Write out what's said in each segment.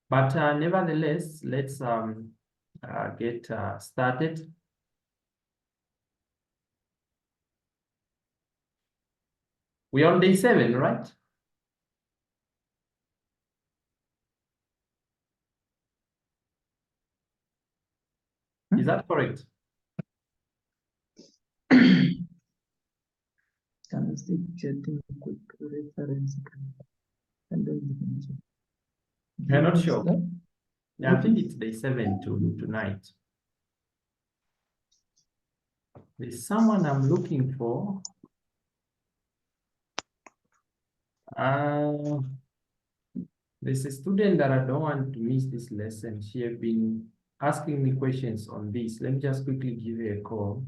But nevertheless, let's get started. We're on day 7, right? Is that correct? Candlestick getting quick reference. You're not sure? Yeah, I think it's day 7 tonight. There's someone I'm looking for. There's a student that I don't want to miss this lesson. She has been asking me questions on this. Let me just quickly give her a call.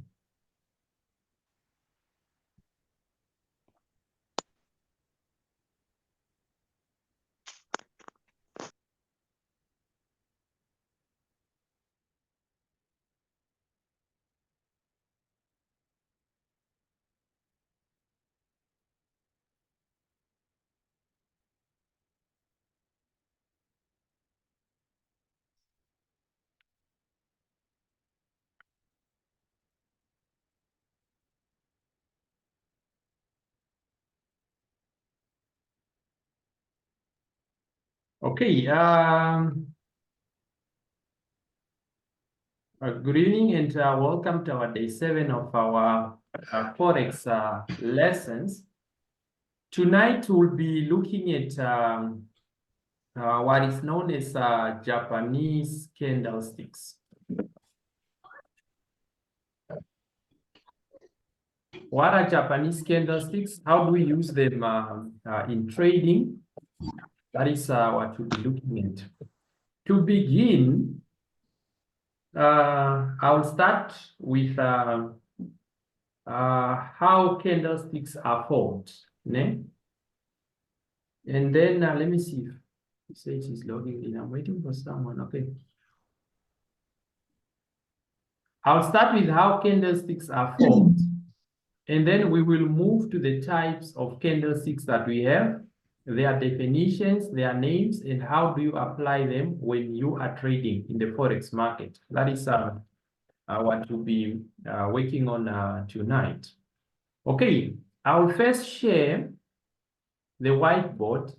Okay. Good evening and welcome to our day 7 of our Forex lessons. Tonight we'll be looking at what is known as Japanese candlesticks. What are Japanese candlesticks? How do we use them in trading? That is what we'll be looking at. To begin, I'll start with how candlesticks are formed. Ne? And then let me see if it says she's logging in. I'm waiting for someone. Okay. I'll start with how candlesticks are formed. And then we will move to the types of candlesticks that we have, their definitions, their names, and how do you apply them when you are trading in the Forex market. That is what we'll be working on tonight. Okay, I'll first share the whiteboard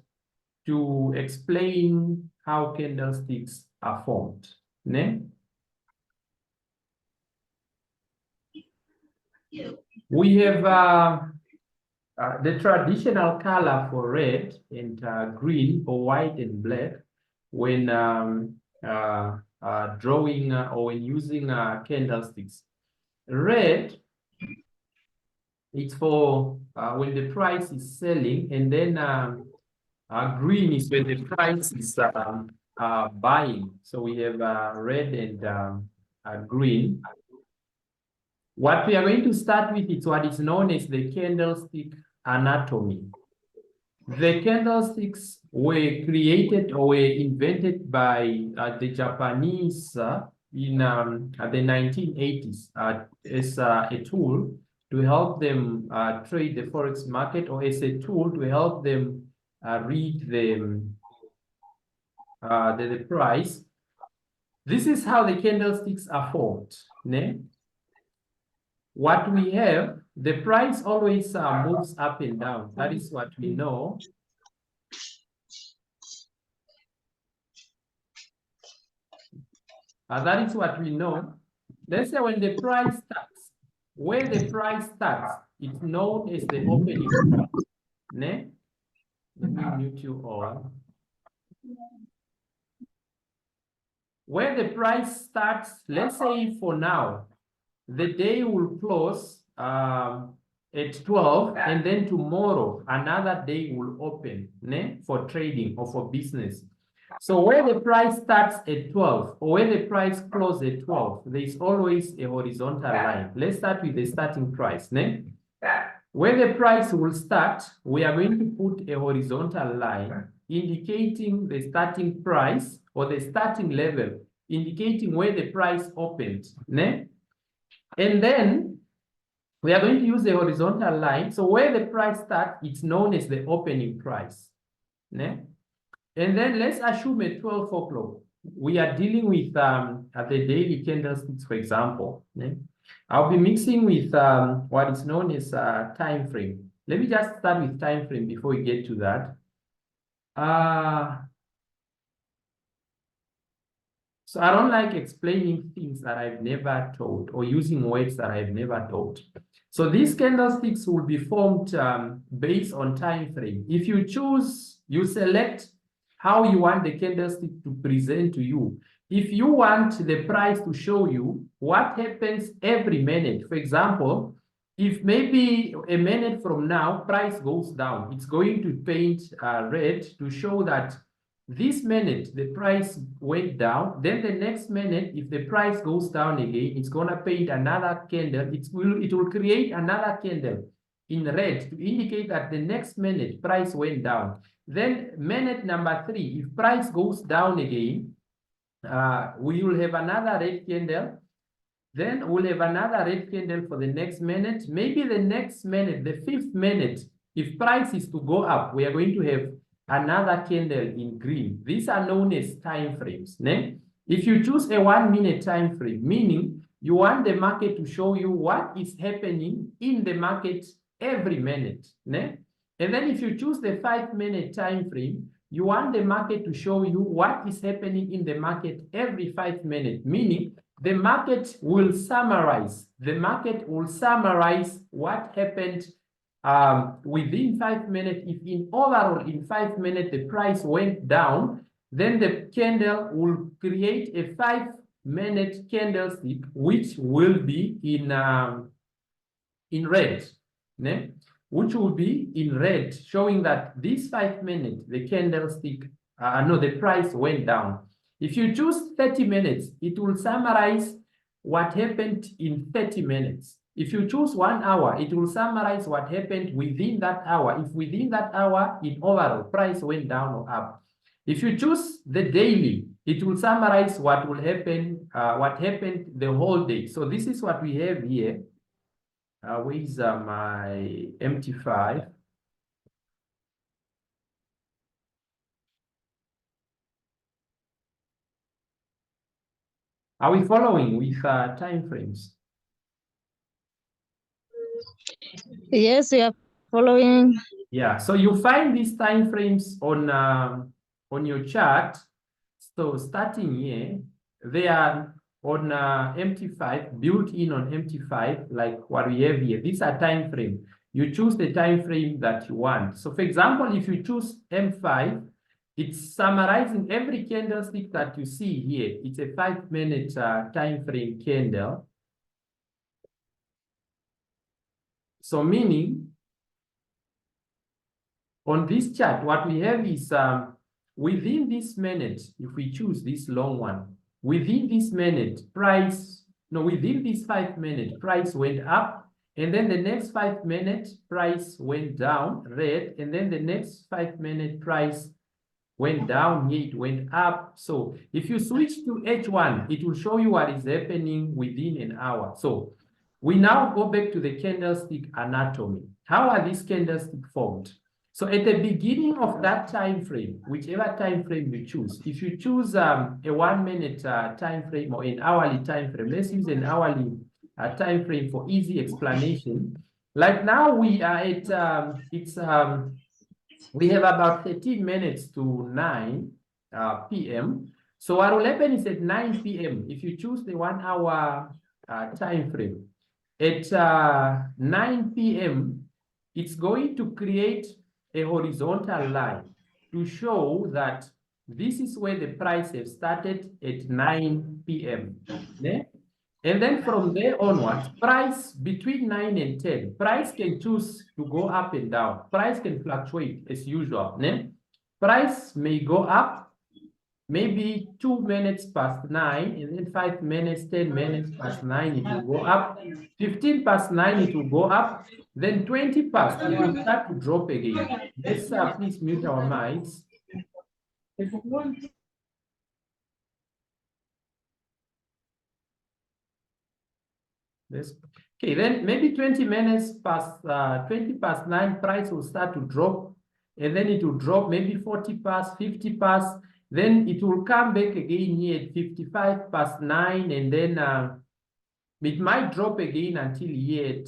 to explain how candlesticks are formed. Ne? We have the traditional color for red and green or white and black when drawing or when using candlesticks. Red, it's for when the price is selling, and then green is when the price is buying. So we have red and green. What we are going to start with is what is known as the candlestick anatomy. The candlesticks were created or were invented by the Japanese in the 1980s as a tool to help them trade the Forex market, or as a tool to help them read the price. This is how the candlesticks are formed. Ne? What we have, the price always moves up and down. That is what we know. That is what we know. Let's say when the price starts, where the price starts, it's known as the opening price. Ne? Let me mute you all. Where the price starts, let's say for now, the day will close at 12, and then tomorrow another day will open, ne, for trading or for business. So where the price starts at 12 or where the price closes at 12, there is always a horizontal line. Let's start with the starting price. Ne? Where the price will start, we are going to put a horizontal line indicating the starting price or the starting level, indicating where the price opened. Ne? And then we are going to use the horizontal line. So where the price starts, it's known as the opening price. Ne? And then let's assume at 12 o'clock, we are dealing with at the daily candlesticks, for example. I'll be mixing with what is known as time frame. Let me just start with time frame before we get to that. So I don't like explaining things that I've never taught or using words that I've never taught. So these candlesticks will be formed based on time frame. If you choose, you select how you want the candlestick to present to you. If you want the price to show you what happens every minute, for example, if maybe a minute from now, price goes down, it's going to paint red to show that this minute, the price went down. Then the next minute, if the price goes down again, it's going to paint another candle. It will create another candle in red to indicate that the next minute price went down. Then minute number 3, if price goes down again, we will have another red candle. Then we'll have another red candle for the next minute. Maybe the next minute, the 5th minute, if price is to go up, we are going to have another candle in green. These are known as time frames. If you choose a 1 minute time frame, meaning you want the market to show you what is happening in the market every minute. And then if you choose the 5 minute time frame, you want the market to show you what is happening in the market every 5 minutes, meaning the market will summarize. The market will summarize what happened within 5 minutes. If in overall in 5 minutes the price went down, then the candle will create a 5-minute candlestick, which will be in red, which will be in red, showing that this 5 minutes the candlestick, the price went down. If you choose 30 minutes, it will summarize what happened in 30 minutes. If you choose 1 hour, it will summarize what happened within that hour. If within that hour, in overall, price went down or up. If you choose the daily, it will summarize what will happen, what happened the whole day. So this is what we have here. Where is my MT5? Are we following with time frames? Yes, we are following. Yeah, so you find these time frames on your chart. So starting here, they are on MT5, built in on MT5, like what we have here. These are time frame. You choose the time frame that you want. So for example, if you choose M5, it's summarizing every candlestick that you see here. It's a 5-minute time frame candle. So meaning, on this chart, what we have is within this minute, if we choose this long one, within this minute, within this 5 minutes, price went up, and then the next 5 minutes, price went down, red, and then the next 5 minute price went down, here it went up. So if you switch to H1, it will show you what is happening within an hour. So we now go back to the candlestick anatomy. How are these candlesticks formed? So at the beginning of that time frame, whichever time frame you choose, if you choose a 1 minute time frame or an hourly time frame, let's use an hourly time frame for easy explanation. Like now we are at we have about 13 minutes to 9 p.m. So what will happen is at 9 p.m., if you choose the 1 hour time frame, at 9 p.m., it's going to create a horizontal line to show that this is where the price has started at 9 p.m. And then from there onwards, price between 9 and 10, price can choose to go up and down. Price can fluctuate as usual. Price may go up, maybe 2 minutes past 9, and then 5 minutes, 10 minutes past 9, it will go up. 15 past 9, it will go up. Then 20 past, it will start to drop again. Let's please mute our mics. Yes. Okay, then maybe 20 minutes past 20 past 9, price will start to drop. and then it will drop maybe 40 past, 50 past, then it will come back again here at 55 past 9, and then it might drop again until here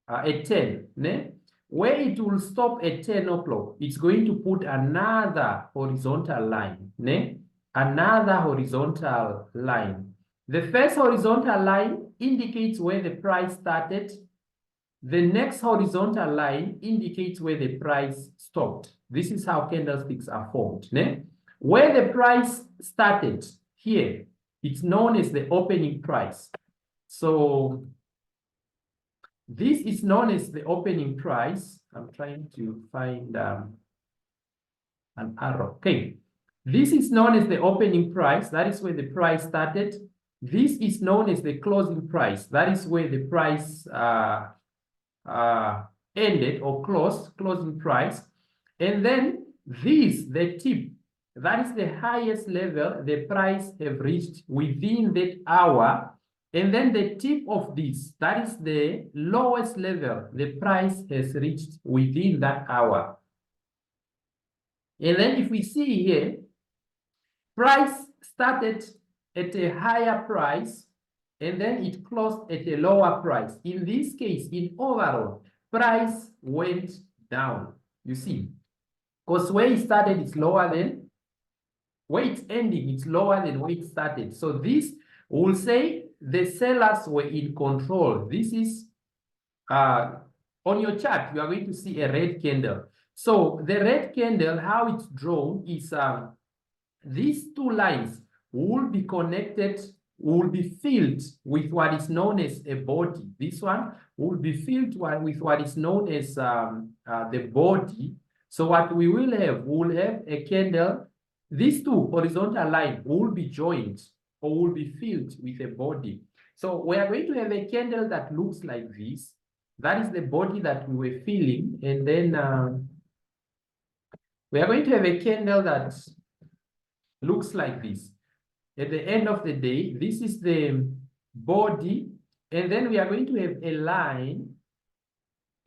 at 10, ne? Where it will stop at 10 o'clock, it's going to put another horizontal line, ne? Another horizontal line. The first horizontal line indicates where the price started. The next horizontal line indicates where the price stopped. This is how candlesticks are formed, ne? Where the price started, here, it's known as the opening price. So this is known as the opening price. I'm trying to find an arrow. Okay. This is known as the opening price. That is where the price started. This is known as the closing price. That is where the price ended or closed, closing price. And then this, the tip, that is the highest level the price have reached within that hour. And then the tip of this, that is the lowest level the price has reached within that hour. And then if we see here, price started at a higher price, and then it closed at a lower price. In this case, in overall, price went down, you see. Because where it started is lower than, where it's ending, it's lower than where it started. So this will say the sellers were in control. This is, on your chart, you are going to see a red candle. So the red candle, how it's drawn is, these two lines will be connected, will be filled with what is known as a body. This one will be filled with what is known as the body. So what we will have a candle. These two horizontal lines will be joined or will be filled with a body. So we are going to have a candle that looks like this. That is the body that we were filling. And then we are going to have a candle that looks like this. At the end of the day, this is the body. And then we are going to have a line,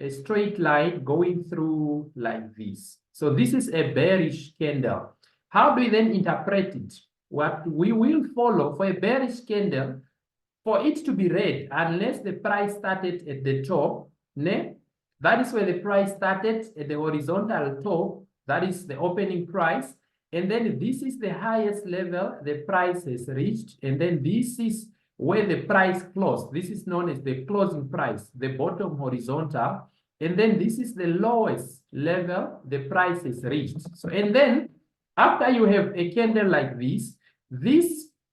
a straight line going through like this. So this is a bearish candle. How do we then interpret it? What we will follow for a bearish candle, for it to be red, unless the price started at the top, ne? That is where the price started at the horizontal top. That is the opening price. And then this is the highest level the price has reached. And then this is where the price closed. This is known as the closing price, the bottom horizontal. And then this is the lowest level the price has reached. So, and then after you have a candle like this,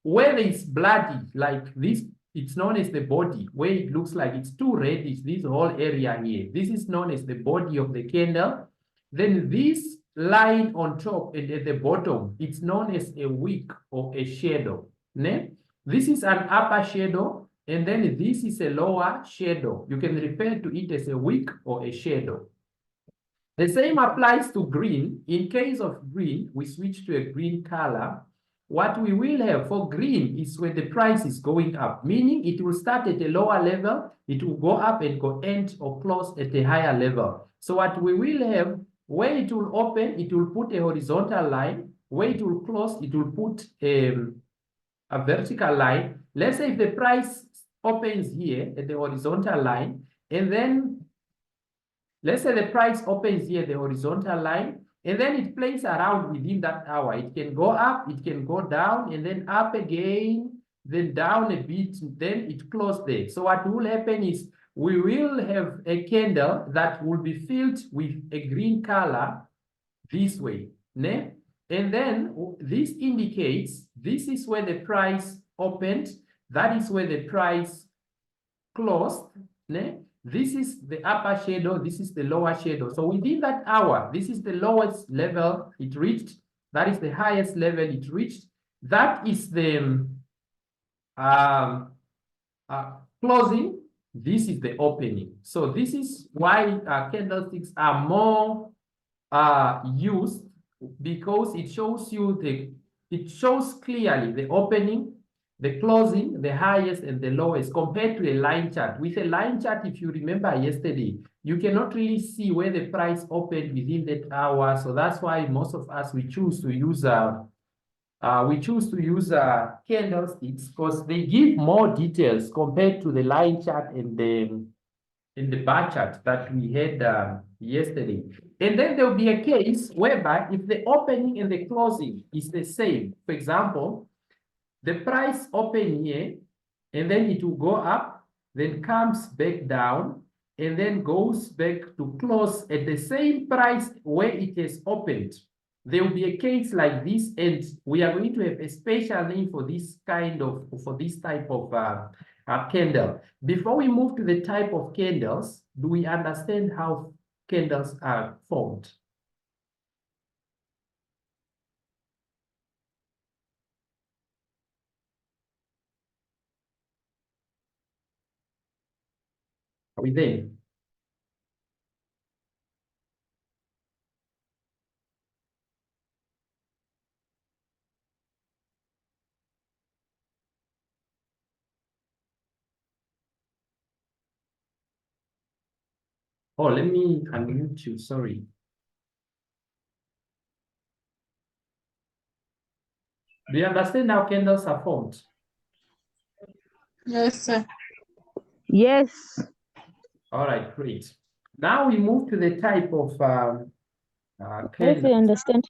where it's bloody, like this, it's known as the body, where it looks like it's too reddish, this whole area here. This is known as the body of the candle. Then this line on top and at the bottom, it's known as a wick or a shadow. Ne? This is an upper shadow, and then this is a lower shadow. You can refer to it as a wick or a shadow. The same applies to green. In case of green, we switch to a green color. What we will have for green is when the price is going up, meaning it will start at a lower level, it will go up and go end or close at a higher level. So what we will have, where it will open, it will put a horizontal line. Where it will close, it will put a vertical line. Let's say if the price opens here at the horizontal line, and then let's say the price opens here, the horizontal line, and then it plays around within that hour. It can go up, it can go down, and then up again, then down a bit, then it closes there. So what will happen is we will have a candle that will be filled with a green color this way. Ne? And then this indicates this is where the price opened, that is where the price closed. Ne? This is the upper shadow, this is the lower shadow. So within that hour, this is the lowest level it reached. That is the highest level it reached. That is the closing. This is the opening. So this is why candlesticks are more used, because it shows you it shows clearly the opening, the closing, the highest and the lowest compared to a line chart. With a line chart, if you remember yesterday, you cannot really see where the price opened within that hour. So that's why most of us, we choose to use candlesticks because they give more details compared to the line chart and the bar chart that we had yesterday. And then there will be a case whereby if the opening and the closing is the same, for example, the price open here, and then it will go up, then comes back down, and then goes back to close at the same price where it has opened. There will be a case like this, and we are going to have a special name for this type of candle. Before we move to the type of candles, do we understand how candles are formed? Are we there? Oh, let me unmute you, sorry. Do you understand how candles are formed? Yes, sir. Yes. All right, great. Now we move to the type of Yes, I candle. understand.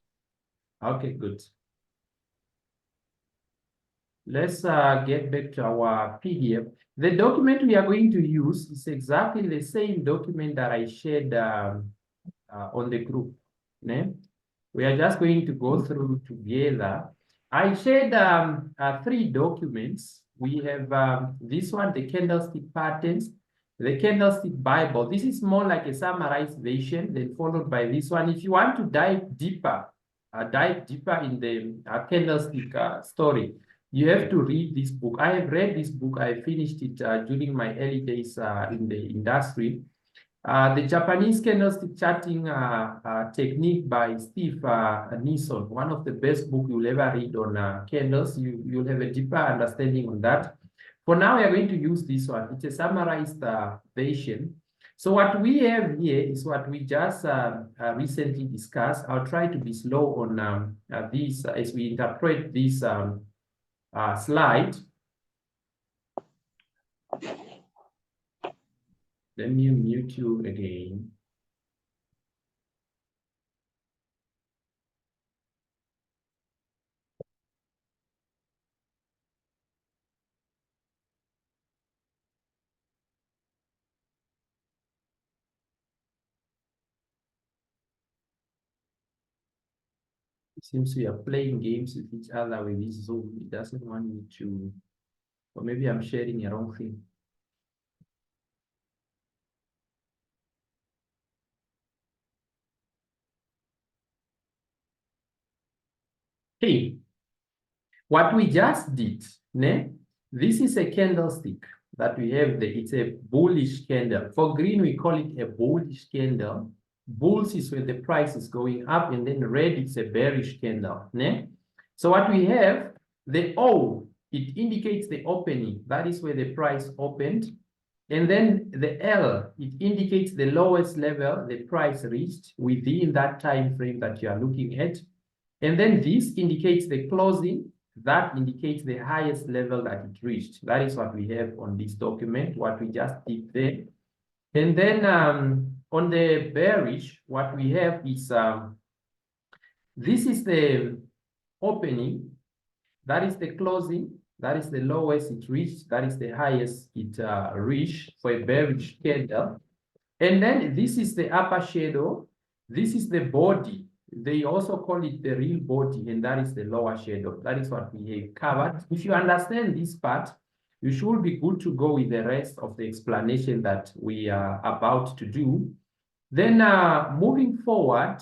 Okay, good. Let's get back to our PDF. The document we are going to use is exactly the same document that I shared on the group. Ne? We are just going to go through together. I shared 3 documents. We have this one, the candlestick patterns, the candlestick Bible. This is more like a summarized version, then followed by this one. If you want to dive deeper in the candlestick story, you have to read this book. I have read this book. I finished it during my early days in the industry. The Japanese candlestick charting technique by Steve Nison, one of the best books you'll ever read on candles. You'll have a deeper understanding on that. For now, we are going to use this one. It's a summarized version. So what we have here is what we just recently discussed. I'll try to be slow on this as we interpret this slide. Let me mute you again. It seems we are playing games with each other with this Zoom. It doesn't want me to, or maybe I'm sharing a wrong thing. Hey, what we just did, ne? This is a candlestick that we have there. It's a bullish candle. For green, we call it a bullish candle. Bulls is when the price is going up, and then red is a bearish candle. Ne? So what we have, the O, it indicates the opening. That is where the price opened. And then the L, it indicates the lowest level the price reached within that time frame that you are looking at. And then this indicates the closing. That indicates the highest level that it reached. That is what we have on this document, what we just did there. And then on the bearish, what we have is, this is the opening, that is the closing, that is the lowest it reached, that is the highest it reached for a bearish candle. And then this is the upper shadow, this is the body. They also call it the real body, and that is the lower shadow. That is what we have covered. If you understand this part, you should be good to go with the rest of the explanation that we are about to do. Then moving forward,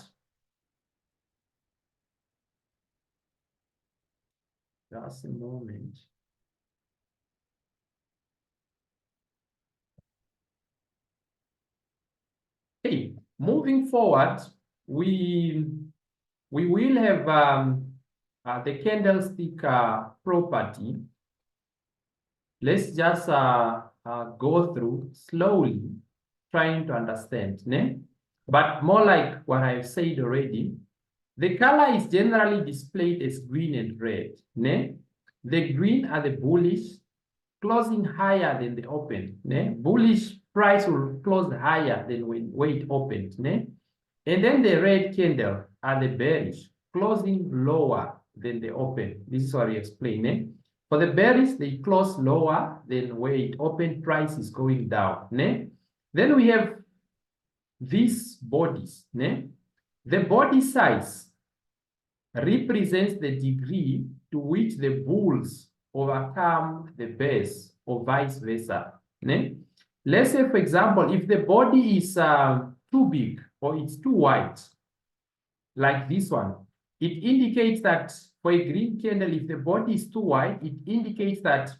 just a moment. Okay, moving forward, we will have the candlestick property. let's just go through slowly, trying to understand, ne? But more like what I've said already, the color is generally displayed as green and red, ne? The green are the bullish, closing higher than the open, ne? Bullish price will close higher than when it opened, ne? And then the red candle are the bearish, closing lower than the open. This is what we explain, ne? For the bearish, they close lower than where it opened, price is going down, ne? Then we have these bodies, ne? The body size represents the degree to which the bulls overcome the bears or vice versa, ne? Let's say, for example, if the body is too big or it's too wide, like this one, it indicates that for a green candle, if the body is too wide, it indicates that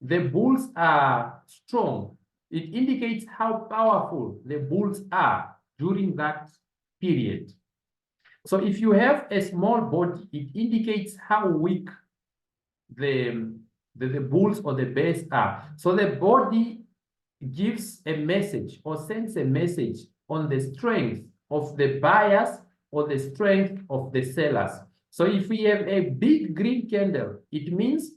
the bulls are strong. It indicates how powerful the bulls are during that period. So if you have a small body, it indicates how weak the bulls or the bears are. So the body gives a message or sends a message on the strength of the buyers or the strength of the sellers. So if we have a big green candle, it means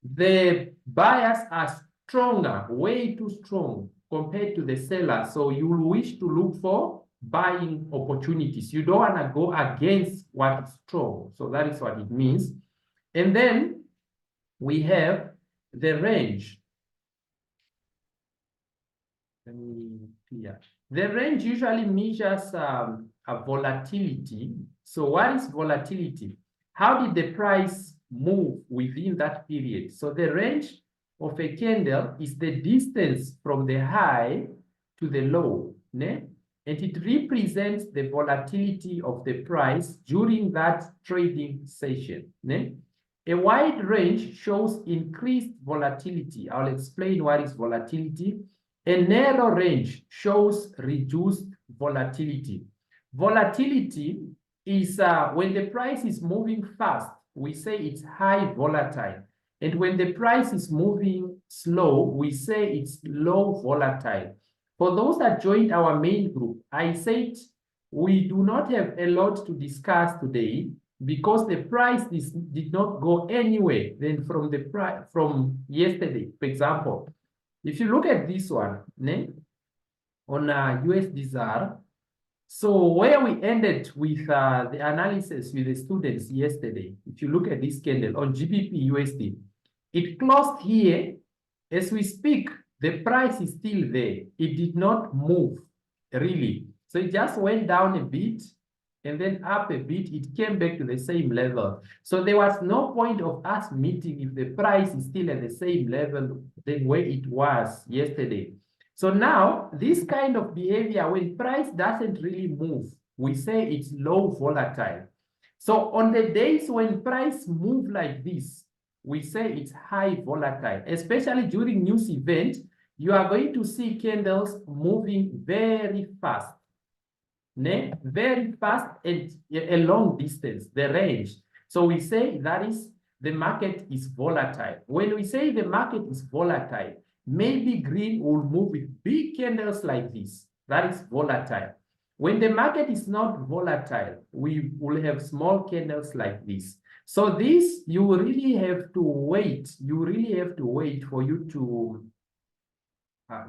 the buyers are stronger, way too strong compared to the sellers. So you will wish to look for buying opportunities. You don't want to go against what is strong. So that is what it means. And then we have the range. Let me clear. The range usually measures a volatility. So what is volatility? How did the price move within that period? So the range of a candle is the distance from the high to the low, né? And it represents the volatility of the price during that trading session, né? A wide range shows increased volatility. I'll explain what is volatility. A narrow range shows reduced volatility. Volatility is when the price is moving fast, we say it's high volatile. And when the price is moving slow, we say it's low volatile. For those that joined our main group, I said we do not have a lot to discuss today because the price did not go anywhere then from yesterday, for example. If you look at this one, né, on USD ZAR, so where we ended with the analysis with the students yesterday, if you look at this candle on GBP USD, it closed here. As we speak, the price is still there. It did not move, really. So it just went down a bit and then up a bit. It came back to the same level. So there was no point of us meeting if the price is still at the same level than where it was yesterday. So now, this kind of behavior, when price doesn't really move, we say it's low volatile. So on the days when price move like this, we say it's high volatile, especially during news event, you are going to see candles moving very fast, né? Very fast and a long distance, the range. So we say that is the market is volatile. When we say the market is volatile, maybe green will move with big candles like this. That is volatile. When the market is not volatile, we will have small candles like this. So this, you really have to wait. You really have to wait for you to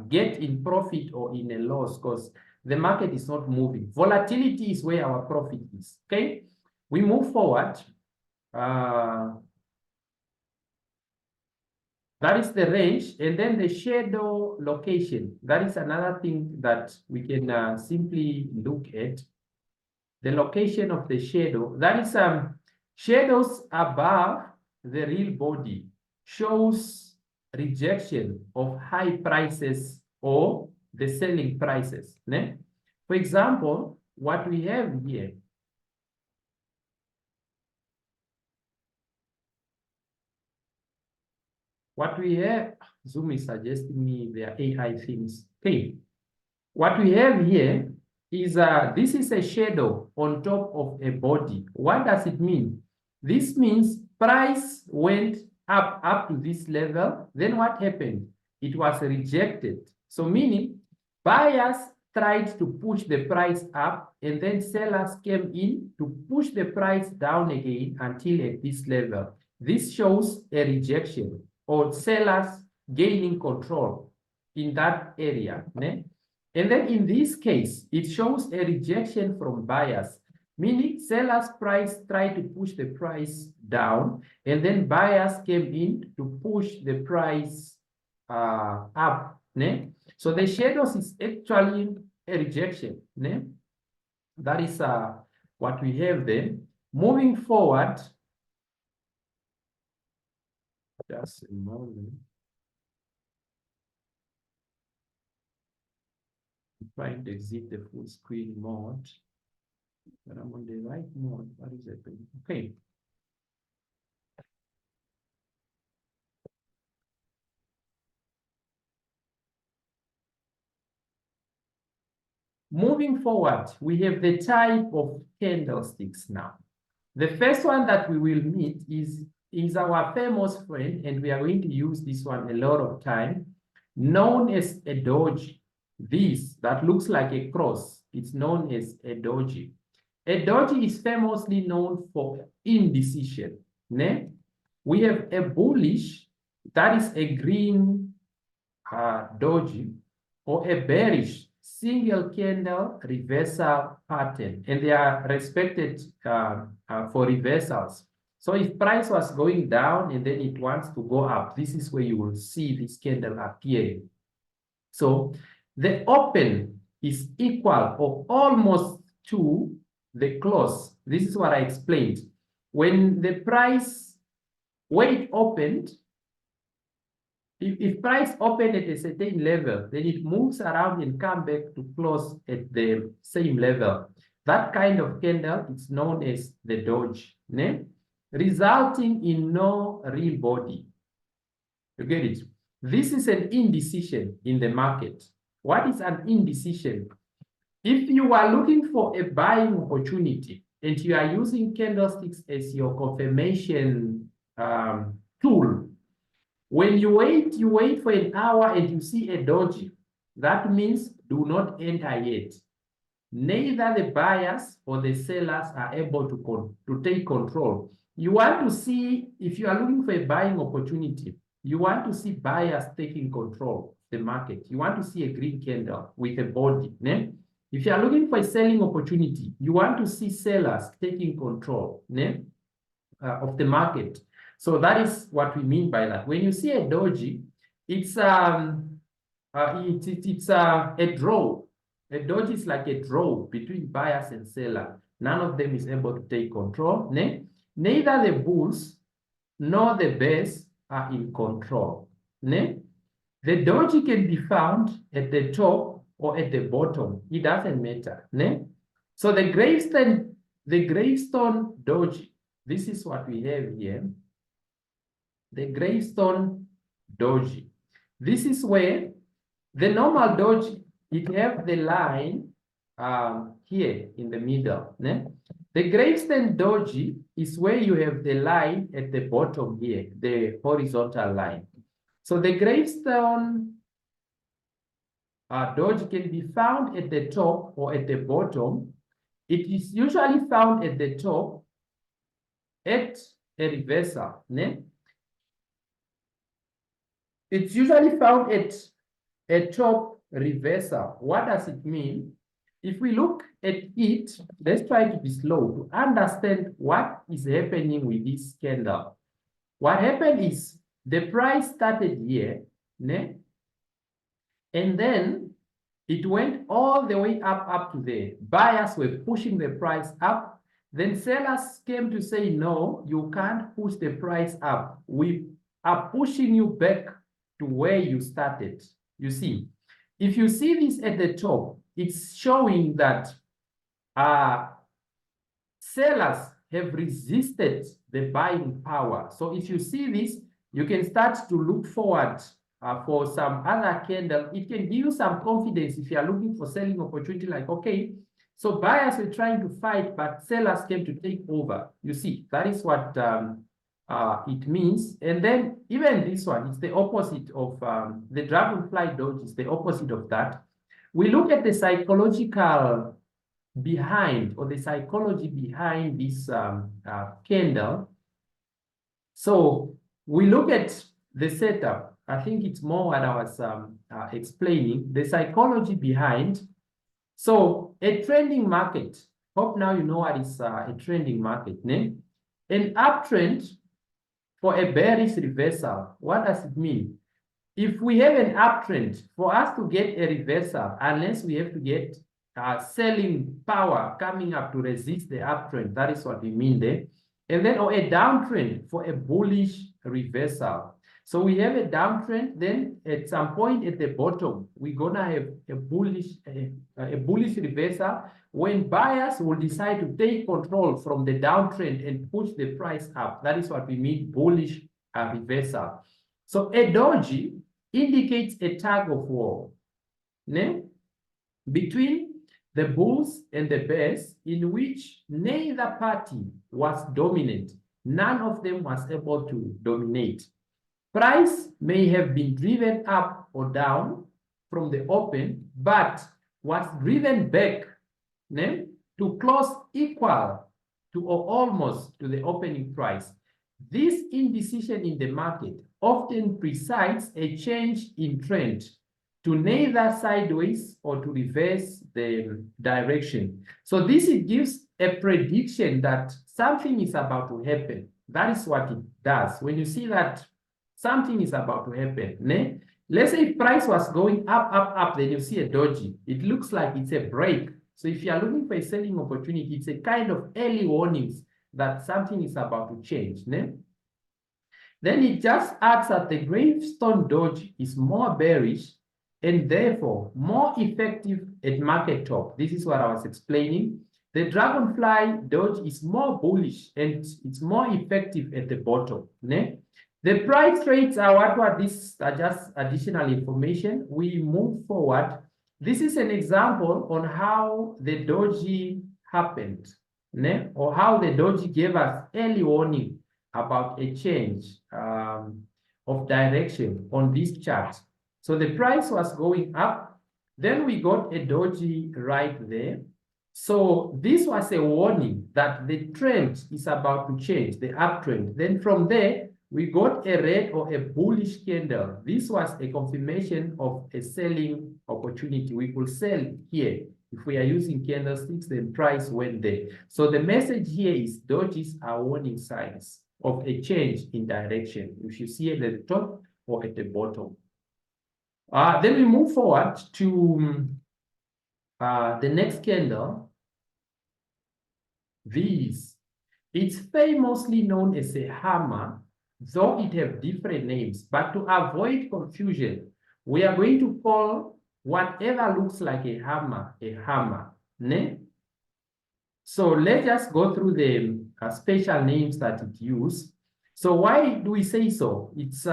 get in profit or in a loss because the market is not moving. Volatility is where our profit is, okay? We move forward. That is the range, and then the shadow location. That is another thing that we can simply look at. The location of the shadow. That is shadows above the real body shows rejection of high prices or the selling prices. Ne? For example, what we have here. What we have, Zoom is suggesting me their AI things. Okay. What we have here is this is a shadow on top of a body. What does it mean? This means price went up to this level. Then what happened? It was rejected. So meaning buyers tried to push the price up, and then sellers came in to push the price down again until at this level. This shows a rejection or sellers gaining control in that area. Ne? And then in this case, it shows a rejection from buyers, meaning sellers price tried to push the price down, and then buyers came in to push the price up. Ne? So the shadows is actually a rejection. Ne? That is what we have there. Moving forward, just a moment. I'm trying to exit the full screen mode, but I'm on the right mode. What is happening? Okay. Moving forward, we have the type of candlesticks now. The first one that we will meet is our famous friend, and we are going to use this one a lot of time, known as a doji. This that looks like a cross, it's known as a doji. A doji is famously known for indecision. Ne? We have a bullish, that is a green doji, or a bearish single candle reversal pattern, and they are respected for reversals. So if price was going down and then it wants to go up, this is where you will see this candle appearing. So the open is equal or almost to the close. This is what I explained. When the price, when it opened, if price opened at a certain level, then it moves around and come back to close at the same level. That kind of candle is known as the doji, né? Resulting in no real body. You get it? This is an indecision in the market. What is an indecision? If you are looking for a buying opportunity and you are using candlesticks as your confirmation tool, when you wait for an hour and you see a doji, that means do not enter yet. Neither the buyers or the sellers are able to take control. You want to see, if you are looking for a buying opportunity, you want to see buyers taking control of the market. You want to see a green candle with a body. Ne? If you are looking for a selling opportunity, you want to see sellers taking control of the market. So that is what we mean by that. When you see a doji, it's a draw. A doji is like a draw between buyers and seller. None of them is able to take control. Neither the bulls nor the bears are in control. The doji can be found at the top or at the bottom. It doesn't matter. So the gravestone doji, this is what we have here. The gravestone doji. This is where the normal doji, it have the line here in the middle. Ne? The gravestone doji is where you have the line at the bottom here, the horizontal line. So the gravestone doji can be found at the top or at the bottom. It is usually found at the top at a reversal. Ne? It's usually found at a top reversal. What does it mean? If we look at it, let's try to be slow to understand what is happening with this candle. What happened is the price started here, né? And then it went all the way up to there. Buyers were pushing the price up. Then sellers came to say, no, you can't push the price up. We are pushing you back to where you started. You see, if you see this at the top, it's showing that sellers have resisted the buying power. So if you see this, you can start to look forward for some other candle. It can give you some confidence if you are looking for selling opportunity, like, okay, so buyers were trying to fight, but sellers came to take over. You see, that is what it means. And then even this one, it's the opposite of the dragonfly dodge is the opposite of that. We look at the psychological behind or the psychology behind this candle. So we look at the setup. I think it's more what I was explaining, the psychology behind. So a trending market, hope now you know what is a trending market, né? An uptrend for a bearish reversal. What does it mean? If we have an uptrend, for us to get a reversal, unless we have to get selling power coming up to resist the uptrend, that is what we mean there. And then, or a downtrend for a bullish reversal. So we have a downtrend, then at some point at the bottom, we're gonna have a bullish reversal when buyers will decide to take control from the downtrend and push the price up. That is what we mean bullish reversal. So a doji indicates a tug of war, né? Between the bulls and the bears, in which neither party was dominant. None of them was able to dominate. Price may have been driven up or down from the open, but was driven back, né, to close equal to or almost to the opening price. This indecision in the market often precedes a change in trend to neither sideways or to reverse the direction. So this it gives a prediction that something is about to happen. That is what it does. When you see that something is about to happen, né? Let's say if price was going up, then you see a doji. It looks like it's a break. So if you are looking for a selling opportunity, it's a kind of early warnings that something is about to change, né? Then it just adds that the gravestone doji is more bearish and therefore more effective at market top. This is what I was explaining. The dragonfly doji is more bullish and it's more effective at the bottom, né? The price rates are what these are just additional information. We move forward. This is an example on how the doji happened, né? Or how the doji gave us early warning about a change of direction on this chart. So the price was going up. Then we got a doji right there. So this was a warning that the trend is about to change, the uptrend. Then from there, we got a red or a bullish candle. This was a confirmation of a selling opportunity. We could sell here. If we are using candlesticks, then price went there. So the message here is dojis are warning signs of a change in direction. If you see it at the top or at the bottom. Then we move forward to the next candle. This. It's famously known as a hammer, though it have different names. But to avoid confusion, we are going to call whatever looks like a hammer, né? So let's just go through the special names that it uses. So why do we say so? It's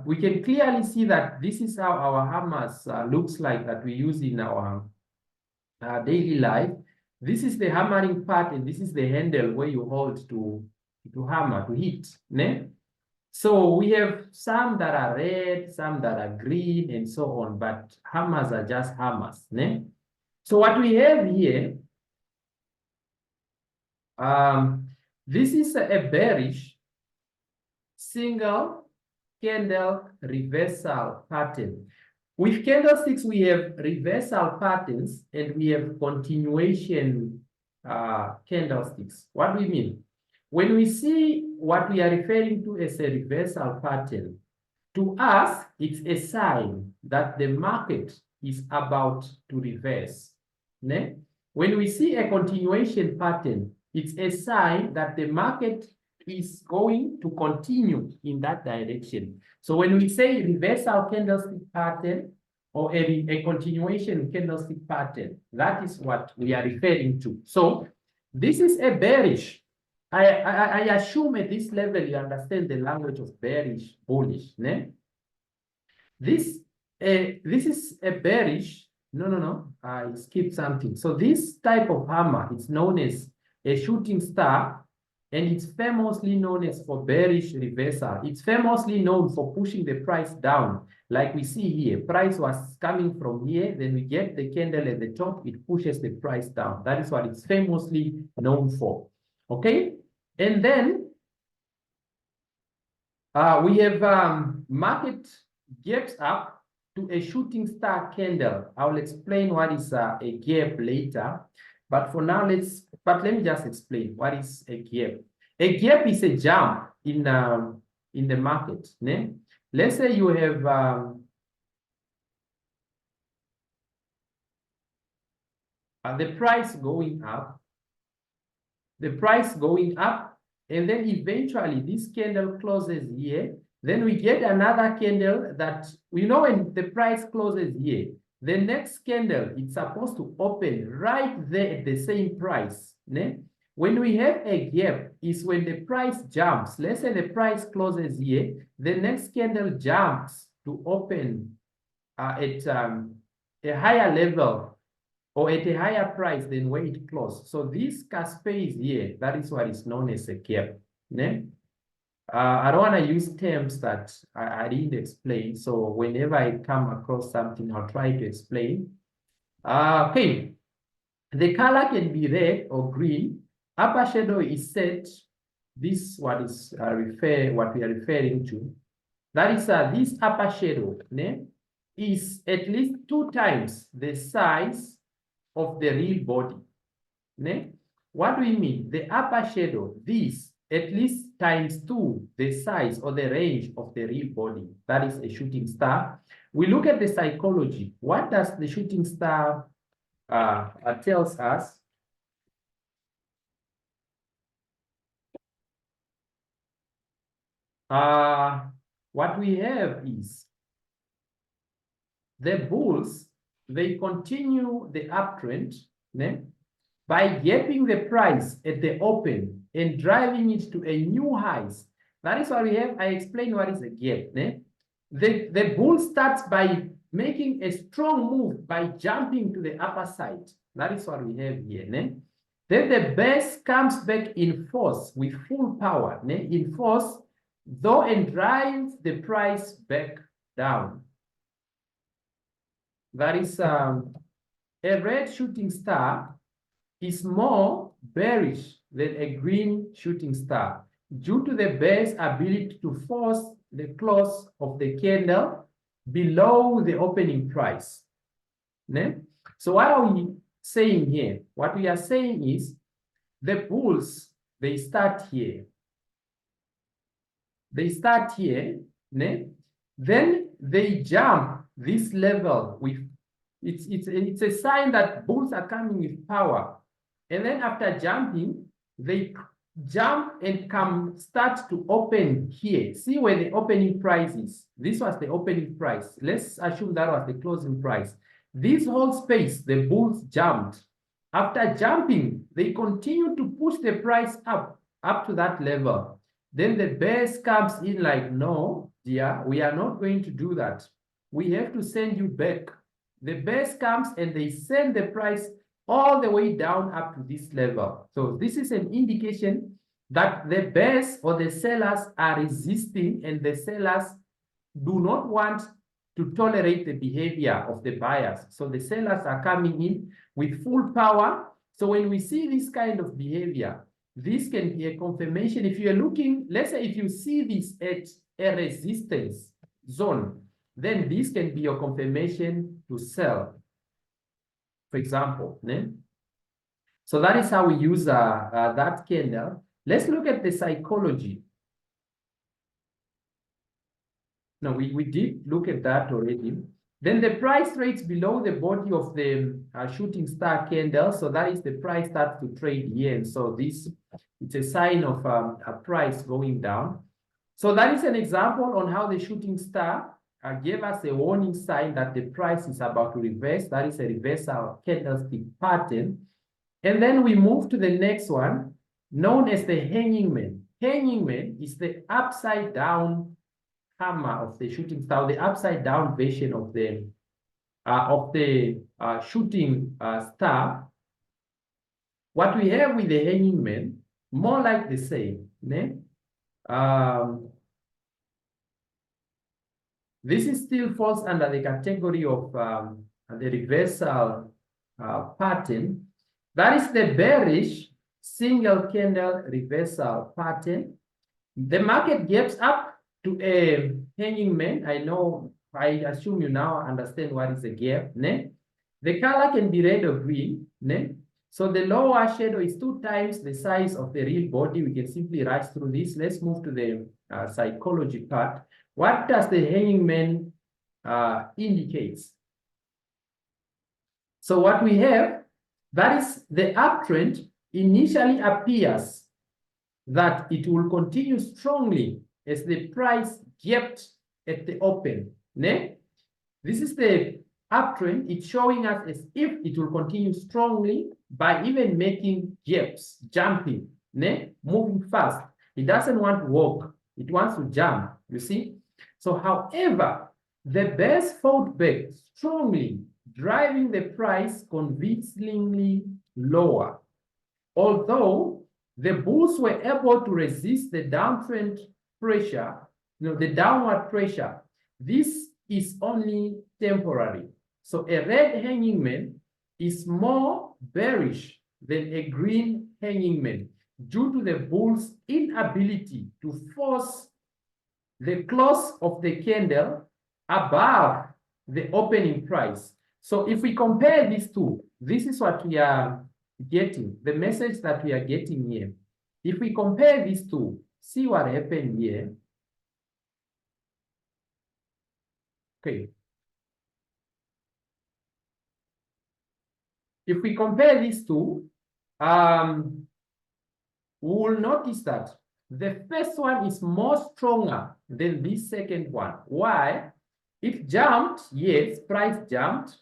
we can clearly see that this is how our hammers looks like that we use in our daily life. This is the hammering part, and this is the handle where you hold to hammer, to hit, né? So we have some that are red, some that are green, and so on, but hammers are just hammers, né? So what we have here, this is a bearish single candle reversal pattern. With candlesticks, we have reversal patterns and we have continuation candlesticks. What do we mean? When we see what we are referring to as a reversal pattern, to us, it's a sign that the market is about to reverse. Ne? When we see a continuation pattern, it's a sign that the market is going to continue in that direction. So when we say reversal candlestick pattern or a continuation candlestick pattern, that is what we are referring to. So this is a bearish. I assume at this level you understand the language of bearish, bullish. Ne? This is a bearish. No. I skipped something. So this type of hammer is known as a shooting star and it's famously known as for bearish reversal. It's famously known for pushing the price down. Like we see here, price was coming from here, then we get the candle at the top, it pushes the price down. That is what it's famously known for. Okay, and then we have market gaps up to a shooting star candle. I will explain what is a gap later, but for now, let me just explain what is a gap. A gap is a jump in the market. Ne? Let's say you have the price going up, and then eventually this candle closes here. Then we get another candle that, we know when the price closes here, the next candle, it's supposed to open right there at the same price. Ne? When we have a gap, is when the price jumps. Let's say the price closes here, the next candle jumps to open at a higher level or at a higher price than where it closed. So this space here, that is what is known as a gap. Ne? I don't want to use terms that I didn't explain. So whenever I come across something, I'll try to explain. Okay, the color can be red or green. Upper shadow is set. This what is what we are referring to. That is this upper shadow, ne, is at least 2 times the size of the real body. Ne? What do we mean? The upper shadow, this at least times 2 the size or the range of the real body. That is a shooting star. We look at the psychology. What does the shooting star tells us? What we have is the bulls, they continue the uptrend, ne, by gapping the price at the open and driving it to a new highs. That is why we have, I explained what is a gap. Ne? The bull starts by making a strong move by jumping to the upper side. That is what we have here. Ne? Then the bears comes back in force with full power, ne? In force, though, and drives the price back down. That is a red shooting star is more bearish than a green shooting star due to the bear's ability to force the close of the candle below the opening price. Ne? So what are we saying here? What we are saying is the bulls, they start here. They start here, ne? Then they jump this level with, it's a sign that bulls are coming with power. And then after jumping, they jump and start to open here. See where the opening price is. This was the opening price. Let's assume that was the closing price. This whole space, the bulls jumped. After jumping, they continue to push the price up to that level. Then the bears comes in like, no, dear, we are not going to do that. We have to send you back. The bears comes and they send the price all the way down up to this level. So this is an indication that the bears or the sellers are resisting, and the sellers do not want to tolerate the behavior of the buyers. So the sellers are coming in with full power. So when we see this kind of behavior, this can be a confirmation. If you're looking, let's say if you see this at a resistance zone, then this can be your confirmation to sell, for example. Ne? So that is how we use that candle. Let's look at the psychology. No, we did look at that already. Then the price rates below the body of the shooting star candle. So that is the price starts to trade here. And so this, it's a sign of a price going down. So that is an example on how the shooting star gave us a warning sign that the price is about to reverse. That is a reversal candlestick pattern. And then we move to the next one, known as the hanging man. Hanging man is the upside down hammer of the shooting star, the upside down version of the shooting star. What we have with the hanging man more like the same. Ne? This is still falls under the category of the reversal pattern. That is the bearish single candle reversal pattern. The market gaps up to a hanging man. I assume you now understand what is a gap. Ne? The color can be red or green. Ne? So the lower shadow is 2 times the size of the real body. We can simply rush through this. Let's move to the psychology part. What does the hanging man indicates? So what we have, that is the uptrend initially appears that it will continue strongly as the price gapped at the open. Ne? This is the uptrend. It's showing us as if it will continue strongly by even making gaps, jumping, ne? Moving fast. It doesn't want to walk. It wants to jump, you see? So however, the bears fought back strongly, driving the price convincingly lower. Although the bulls were able to resist the downtrend pressure, the downward pressure, this is only temporary. So a red hanging man is more bearish than a green hanging man due to the bull's inability to force the close of the candle above the opening price. So if we compare these two, this is what we are getting, the message that we are getting here. If we compare these two, see what happened here. Okay. If we compare these two, we will notice that the first one is more stronger than this second one. Why? It jumped, yes, price jumped,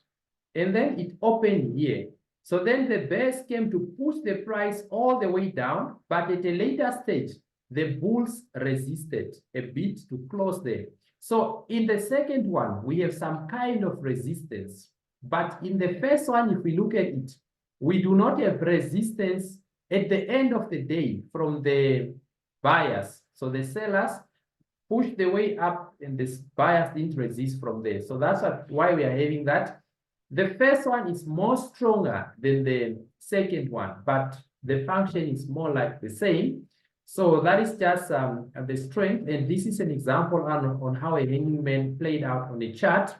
and then it opened here. So then the bears came to push the price all the way down, but at a later stage, the bulls resisted a bit to close there. So in the second one, we have some kind of resistance. But in the first one, if we look at it, we do not have resistance at the end of the day from the buyers. So the sellers pushed the way up and the buyers didn't resist from there. So that's why we are having that. The first one is more stronger than the second one, but the function is more like the same. So that is just the strength. And this is an example on how a hanging man played out on the chart.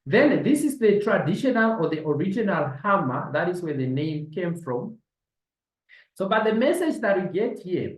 Then this is the traditional or the original hammer. That is where the name came from. So, but the message that we get here,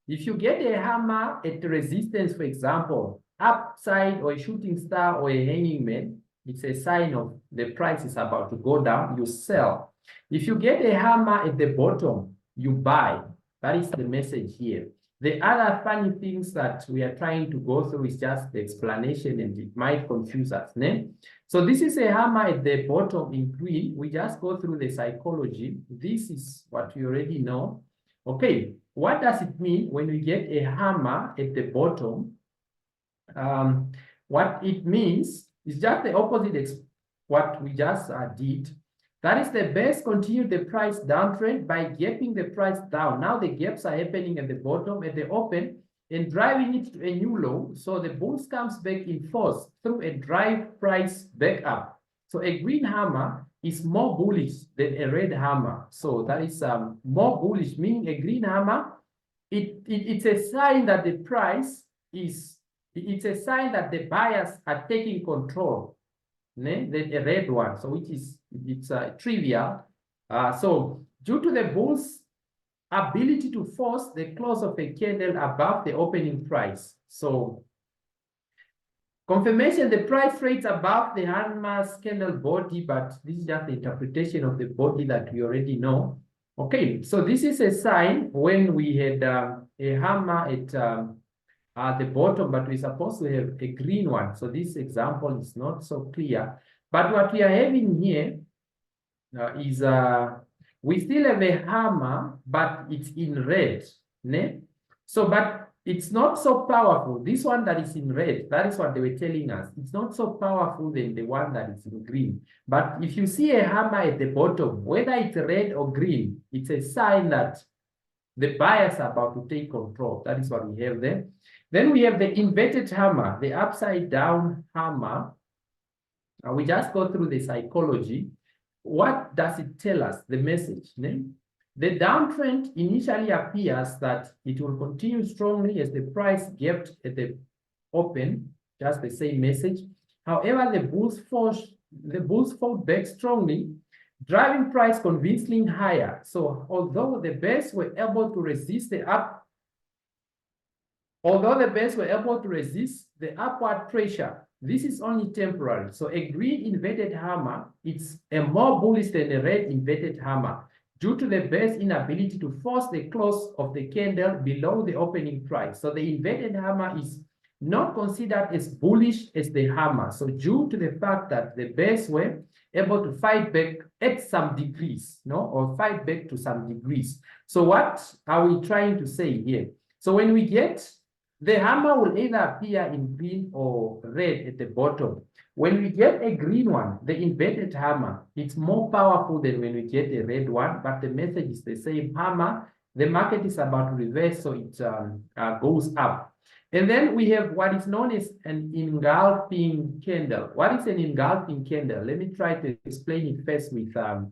if you get a hammer at resistance, for example, upside or a shooting star or a hanging man, it's a sign of the price is about to go down, you sell. If you get a hammer at the bottom, you buy. That is the message here. The other funny things that we are trying to go through is just the explanation, and it might confuse us. Ne? So this is a hammer at the bottom in green. We just go through the psychology. This is what we already know. Okay, what does it mean when we get a hammer at the bottom? What it means is just the opposite what we just did. That is, the bears continue the price downtrend by gapping the price down. Now the gaps are happening at the bottom, at the open, and driving it to a new low. So the bulls comes back in force through a drive price back up. So a green hammer is more bullish than a red hammer. So that is more bullish, meaning a green hammer, it's a sign that the price is, it's a sign that the buyers are taking control. The red one, so which is, it's trivial. So due to the bulls' ability to force the close of a candle above the opening price. So confirmation, the price rates above the hammer's candle body, but this is just the interpretation of the body that we already know. Okay, so this is a sign when we had a hammer at the bottom, but we're supposed to have a green one. So this example is not so clear. But what we are having here is we still have a hammer, but it's in red. Ne? So, but it's not so powerful. This one that is in red, that is what they were telling us. It's not so powerful than the one that is in green. But if you see a hammer at the bottom, whether it's red or green, it's a sign that The buyers are about to take control. That is what we have there. Then we have the inverted hammer, the upside down hammer. We just go through the psychology. What does it tell us? The message. The downtrend initially appears that it will continue strongly as the price gapped at the open, just the same message. However, the bulls fought back strongly, driving price convincingly higher. So although the bears were able to resist the upward pressure, this is only temporary. So a green inverted hammer, it's a more bullish than a red inverted hammer due to the bear's inability to force the close of the candle below the opening price. So the inverted hammer is not considered as bullish as the hammer. So due to the fact that the bears were able to fight back at some degrees, or fight back to some degrees. So what are we trying to say here? So when we get the hammer will either appear in green or red at the bottom. When we get a green one, the inverted hammer, it's more powerful than when we get a red one, but the message is the same. Hammer, the market is about to reverse, so it goes up. And then we have what is known as an engulfing candle. What is an engulfing candle? Let me try to explain it first with on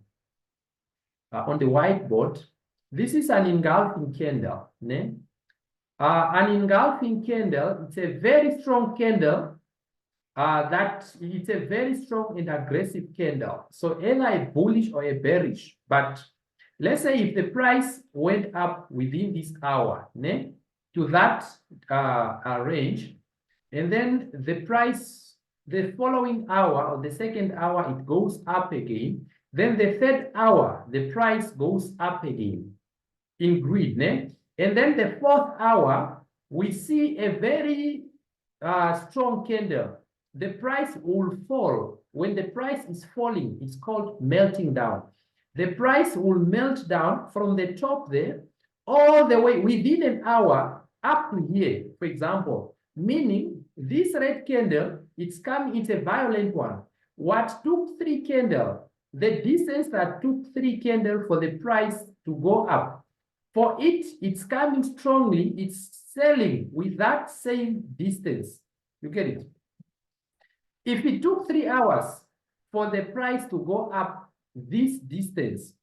the whiteboard. This is an engulfing candle. An engulfing candle, it's a very strong candle. It's a very strong and aggressive candle. So either a bullish or a bearish. But let's say if the price went up within this hour, to that range, and then the price, the following hour or the second hour, it goes up again. Then the third hour, the price goes up again in green. And then the fourth hour, we see a very strong candle. The price will fall. When the price is falling, it's called melting down. The price will melt down from the top there all the way within an hour up to here, for example. Meaning this red candle, it's a violent one. What took 3 candles, the distance that took 3 candles for the price to go up, for it, it's coming strongly, it's selling with that same distance. You get it? If it took 3 hours for the price to go up this distance,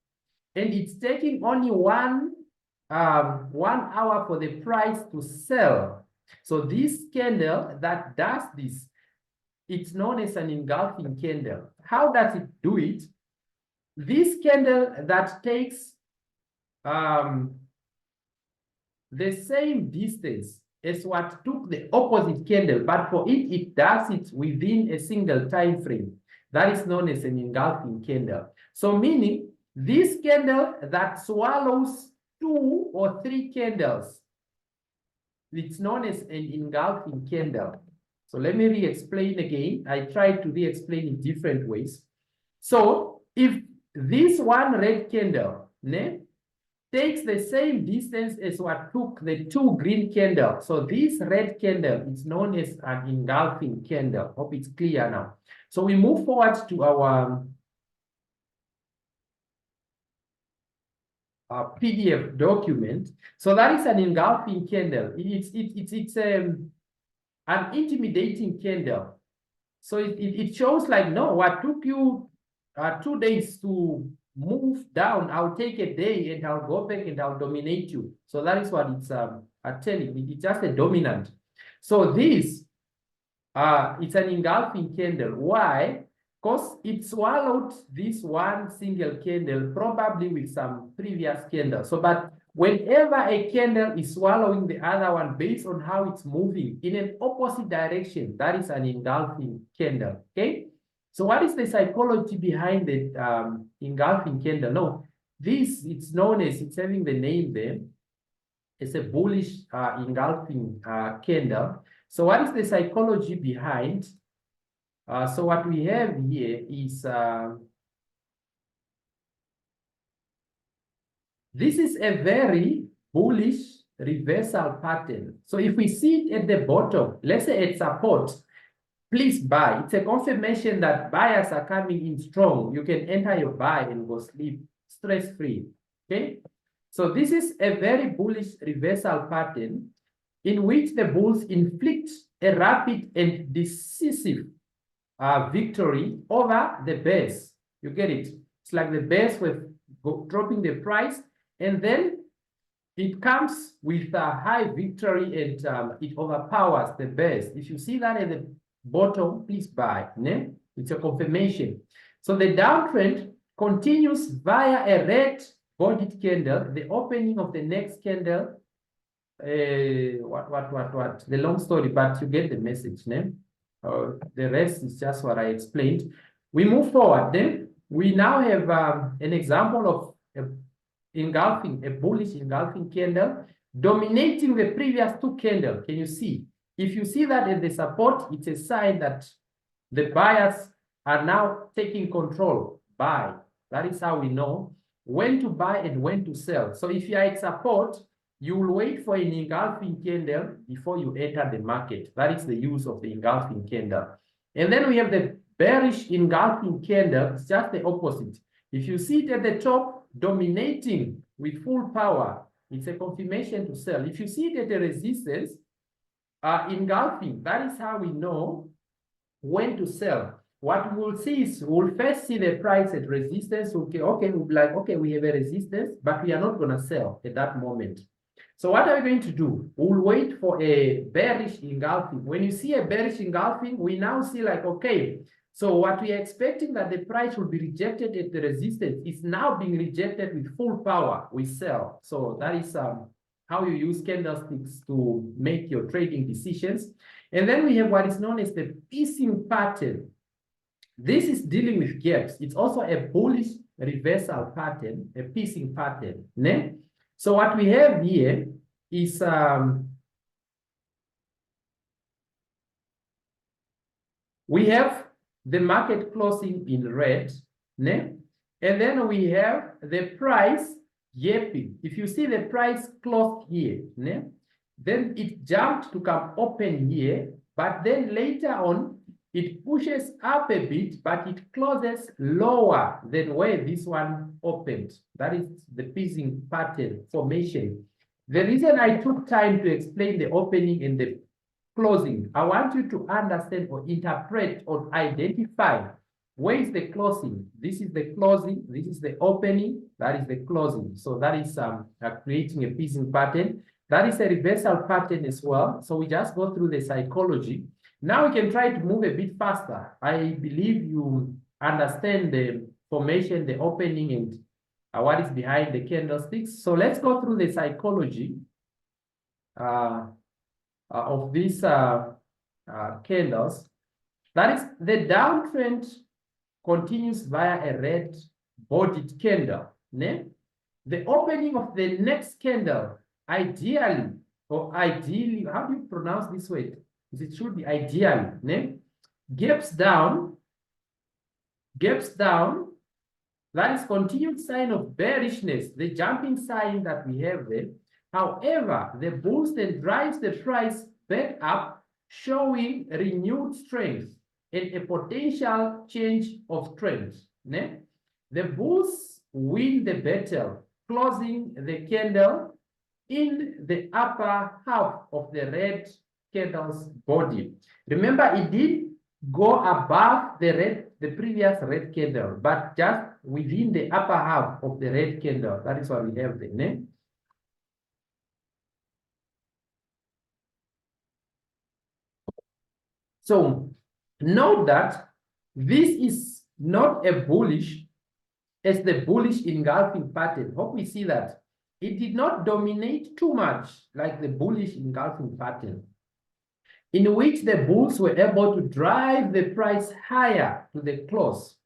and it's taking only one hour for the price to sell. So this candle that does this, it's known as an engulfing candle. How does it do it? This candle that takes the same distance as what took the opposite candle, but for it, it does it within a single time frame. That is known as an engulfing candle. So meaning this candle that swallows 2 or 3 candles, it's known as an engulfing candle. So let me re-explain again. I tried to re-explain in different ways. So if this one red candle takes the same distance as what took the 2 green candles. So this red candle is known as an engulfing candle. Hope it's clear now. So we move forward to our PDF document. So that is an engulfing candle. It's an intimidating candle. So it shows like, no, what took you 2 days to move down, I'll take a day and I'll go back and I'll dominate you. So that is what it's telling me. It's just a dominant. So this, it's an engulfing candle. Why? Because it swallowed this one single candle, probably with some previous candle. So, but whenever a candle is swallowing the other one based on how it's moving in an opposite direction, that is an engulfing candle. Okay? So what is the psychology behind the engulfing candle? No, this, it's known as, it's having the name there. It's a bullish engulfing candle. So what is the psychology behind? So what we have here is, this is a very bullish reversal pattern. So if we see it at the bottom, let's say at support, please buy. It's a confirmation that buyers are coming in strong. You can enter your buy and go sleep stress-free. Okay? So this is a very bullish reversal pattern in which the bulls inflict a rapid and decisive victory over the bears. You get it? It's like the bears were dropping the price, and then it comes with a high victory, and it overpowers the bears. If you see that at the bottom, please buy. Ne? It's a confirmation. So the downtrend continues via a red bodied candle. The opening of the next candle. What? The long story, but you get the message. Ne? The rest is just what I explained. We move forward. Then we now have an example of a bullish engulfing candle dominating the previous two candles. Can you see? If you see that at the support, it's a sign that the buyers are now taking control. Buy. That is how we know when to buy and when to sell. So if you are at support, you will wait for an engulfing candle before you enter the market. That is the use of the engulfing candle. And then we have the bearish engulfing candle. It's just the opposite. If you see it at the top, dominating with full power, it's a confirmation to sell. If you see it at the resistance, engulfing, that is how we know when to sell. What we will see is we'll first see the price at resistance. We'll be like, okay, we have a resistance, but we are not going to sell at that moment. So what are we going to do? We'll wait for a bearish engulfing. When you see a bearish engulfing, we now see like, okay, so what we are expecting that the price will be rejected at the resistance is now being rejected with full power. We sell. So that is how you use candlesticks to make your trading decisions. And then we have what is known as the piecing pattern. This is dealing with gaps. It's also a bullish reversal pattern, a piecing pattern. Ne? So what we have here is we have the market closing in red, ne? And then we have the price gapping. If you see the price closed here, ne? Then it jumped to come open here, but then later on, it pushes up a bit, but it closes lower than where this one opened. That is the piecing pattern formation. The reason I took time to explain the opening and the closing, I want you to understand or interpret or identify where is the closing. This is the closing, this is the opening, that is the closing. So that is creating a piecing pattern. That is a reversal pattern as well. So we just go through the psychology. Now we can try to move a bit faster. I believe you understand the formation, the opening, and what is behind the candlesticks. So let's go through the psychology of these candles. That is, the downtrend continues via a red bodied candle. Ne? The opening of the next candle, ideally, how do you pronounce this word? It should be ideally, ne? Gaps down, that is continued sign of bearishness, the jumping sign that we have there. However, the bulls then drives the price back up, showing renewed strength and a potential change of trend. Ne? The bulls win the battle, closing the candle in the upper half of the red candle's body. Remember, it did go above the previous red candle, but just within the upper half of the red candle. That is what we have there. Ne? So note that this is not a bullish as the bullish engulfing pattern. Hope we see that. It did not dominate too much like the bullish engulfing pattern, in which the bulls were able to drive the price higher to the close,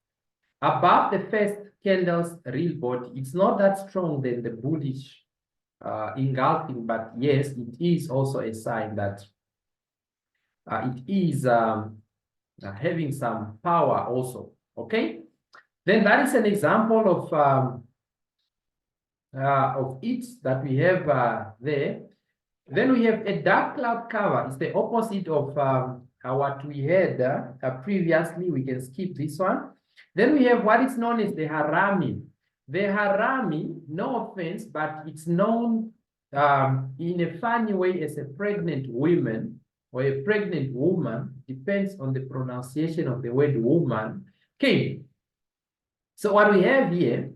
above the first candle's real body. It's not that strong than the bullish engulfing, but yes, it is also a sign that it is having some power also, okay? Then that is an example of it that we have there. Then we have a dark cloud cover. It's the opposite of what we had previously. We can skip this one. Then we have what is known as the harami. The harami, no offense, but it's known in a funny way as a pregnant woman or a pregnant woman, depends on the pronunciation of the word woman. Okay, so what we have here,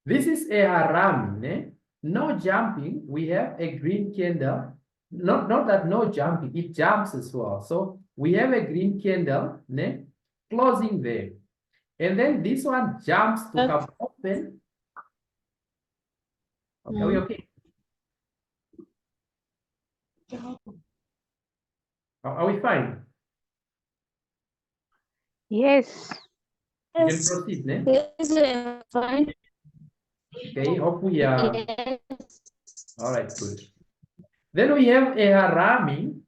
this is a harami, no jumping. We have a green candle, not that no jumping, it jumps as well. So we have a green candle, closing there. And then this one jumps to come open. Okay, are we okay? Are we fine? Yes. You can proceed, ne? Yes, fine. Okay, hope we are. Yes. All right, good. Then we have a harami.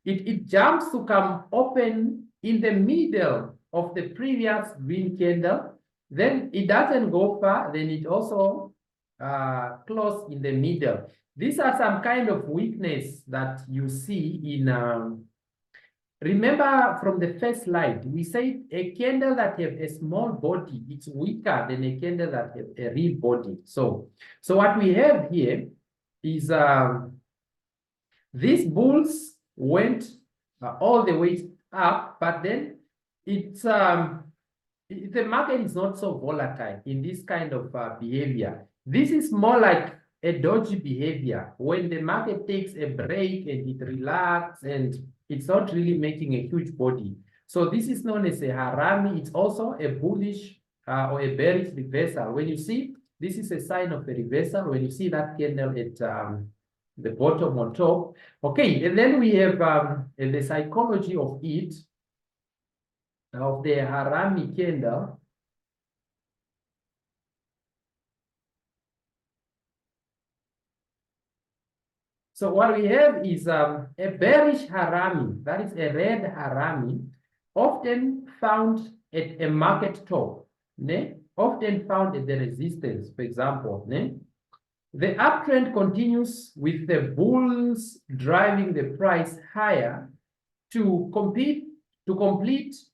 It jumps to come open in the middle of the previous green candle. Then it doesn't go far. Then it also close in the middle. These are some kind of weakness that you see in. Remember from the first slide, we said a candle that have a small body, it's weaker than a candle that have a real body. So what we have here is these bulls went all the way up, but then it's the market is not so volatile in this kind of behavior. This is more like a dodgy behavior when the market takes a break and it relaxes and it's not really making a huge body. So this is known as a harami. It's also a bullish or a bearish reversal. When you see, this is a sign of a reversal. When you see that candle at the bottom or top. Okay, and then we have the psychology of it, of the harami candle. So what we have is a bearish harami, that is a red harami, often found at a market top, often found at the resistance, for example. The uptrend continues with the bulls driving the price higher to complete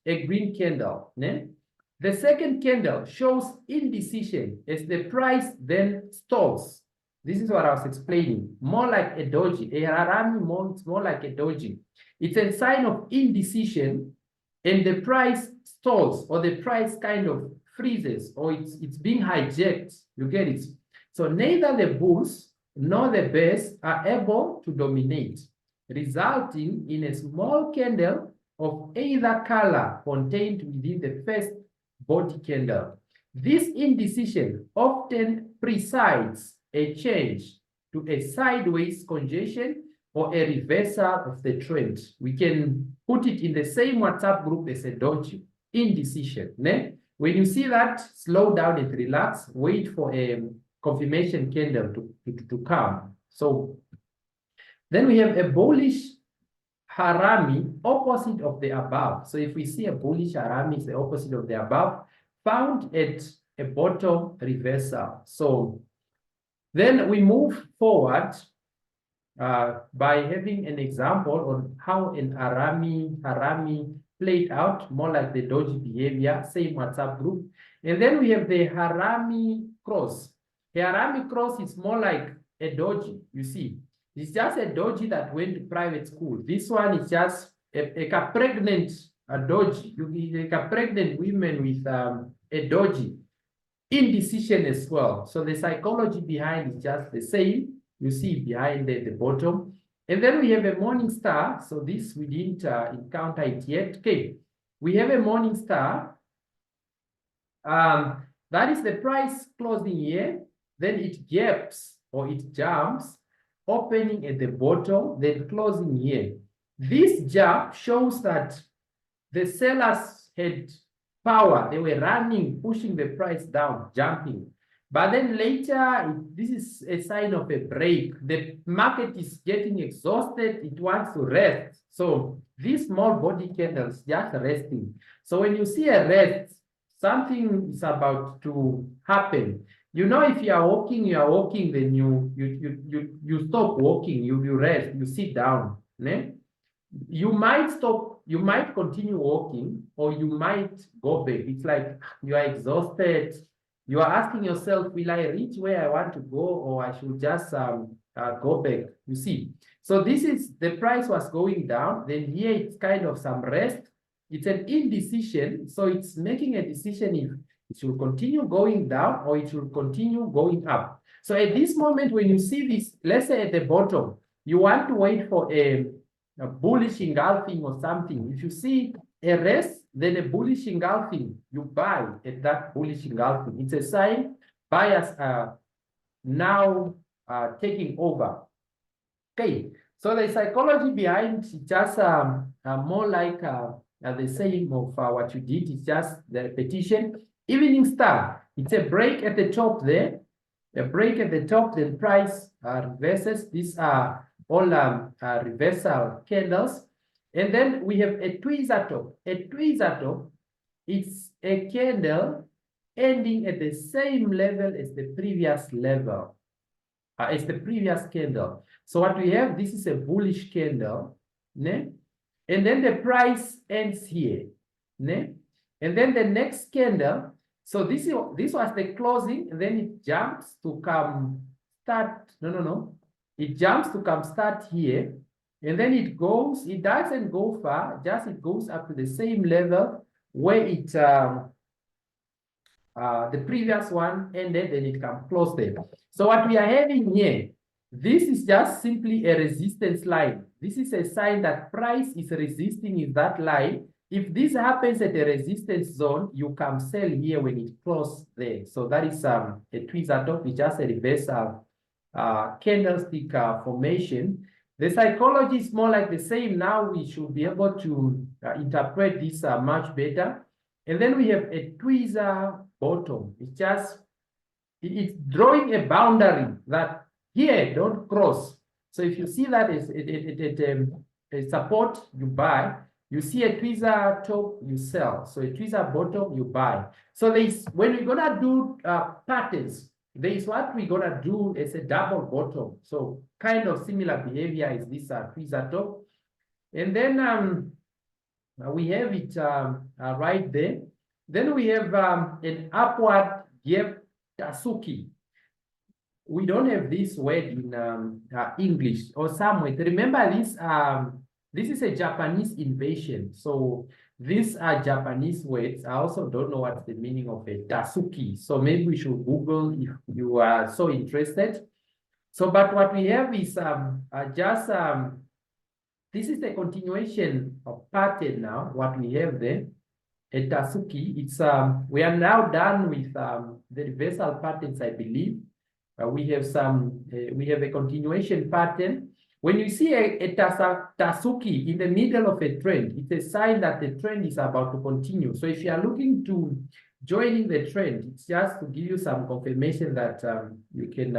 a green candle. The second candle shows indecision as the price then stalls. This is what I was explaining. More like a doji. A harami it's more like a doji. It's a sign of indecision and the price stalls or the price kind of freezes or it's being hijacked. You get it? So neither the bulls nor the bears are able to dominate, resulting in a small candle of either color contained within the first body candle. This indecision often precedes a change to a sideways congestion or a reversal of the trend. We can put it in the same WhatsApp group as a doji, indecision. When you see that, slow down and relax, wait for a confirmation candle to come. So then we have a bullish harami, opposite of the above. So if we see a bullish harami, it's the opposite of the above, found at a bottom reversal. So then we move forward by having an example on how an harami played out, more like the doji behavior, same WhatsApp group. And then we have the harami cross. The harami cross is more like a doji, you see. It's just a doji that went to private school. This one is just a pregnant doji. Like a pregnant women with a doji. Indecision as well. So the psychology behind is just the same. You see behind the bottom. And then we have a morning star. So this we didn't encounter it yet. Okay, we have a morning star. That is the price closing here. Then it gaps or it jumps, opening at the bottom, then closing here. This jump shows that the sellers had power. They were running, pushing the price down, jumping. But then later, this is a sign of a break. The market is getting exhausted. It wants to rest. So these small body candles just resting. So when you see a rest, something is about to happen. You know, if you are walking, then you stop walking, you rest, you sit down. You might stop, you might continue walking, or you might go back. It's like you are exhausted, You are asking yourself, will I reach where I want to go, or I should just go back? You see, so this is the price was going down. Then here it's kind of some rest. It's an indecision, so it's making a decision if it should continue going down or it should continue going up. So at this moment, when you see this, let's say at the bottom, you want to wait for a bullish engulfing or something. If you see a rest, then a bullish engulfing, you buy at that bullish engulfing. It's a sign buyers are now taking over. Okay, so the psychology behind just more like the saying of what you did is just the repetition. Evening star, it's a break at the top there, a break at the top, then price reverses. These are all reversal candles. And then we have a tweezer top. A tweezer top, it's a candle ending at the same level as the previous level, as the previous candle. So what we have, this is a bullish candle, né? And then the price ends here, né? And then the next candle, so this was the closing, and then it jumps to come start, no. It jumps to come start here, and then it goes, it doesn't go far, just it goes up to the same level where it, the previous one ended, then it can close there. So what we are having here, this is just simply a resistance line. This is a sign that price is resisting in that line. If this happens at a resistance zone, you can sell here when it closes there. So that is a tweezer top, it's just a reversal candlestick formation. The psychology is more like the same. Now we should be able to interpret this much better. And then we have a tweezer bottom. It's just, it's drawing a boundary that here, don't cross. So if you see that as a support, you buy. You see a tweezer top, you sell. So a tweezer bottom, you buy. So there's, when we're gonna do patterns, there is what we're gonna do as a double bottom. So kind of similar behavior is this tweezer top. And then we have it right there. Then we have an upward gap Tasuki. We don't have this word in English or somewhere. Remember this, this is a Japanese invasion. So these are Japanese words. I also don't know what's the meaning of a Tasuki. So maybe we should Google if you are so interested. So, but what we have is this is the continuation of pattern now, what we have there. A Tasuki, it's we are now done with the reversal patterns, I believe. We have a continuation pattern. When you see a Tasuki in the middle of a trend, it's a sign that the trend is about to continue. So if you are looking to joining the trend, it's just to give you some confirmation that you can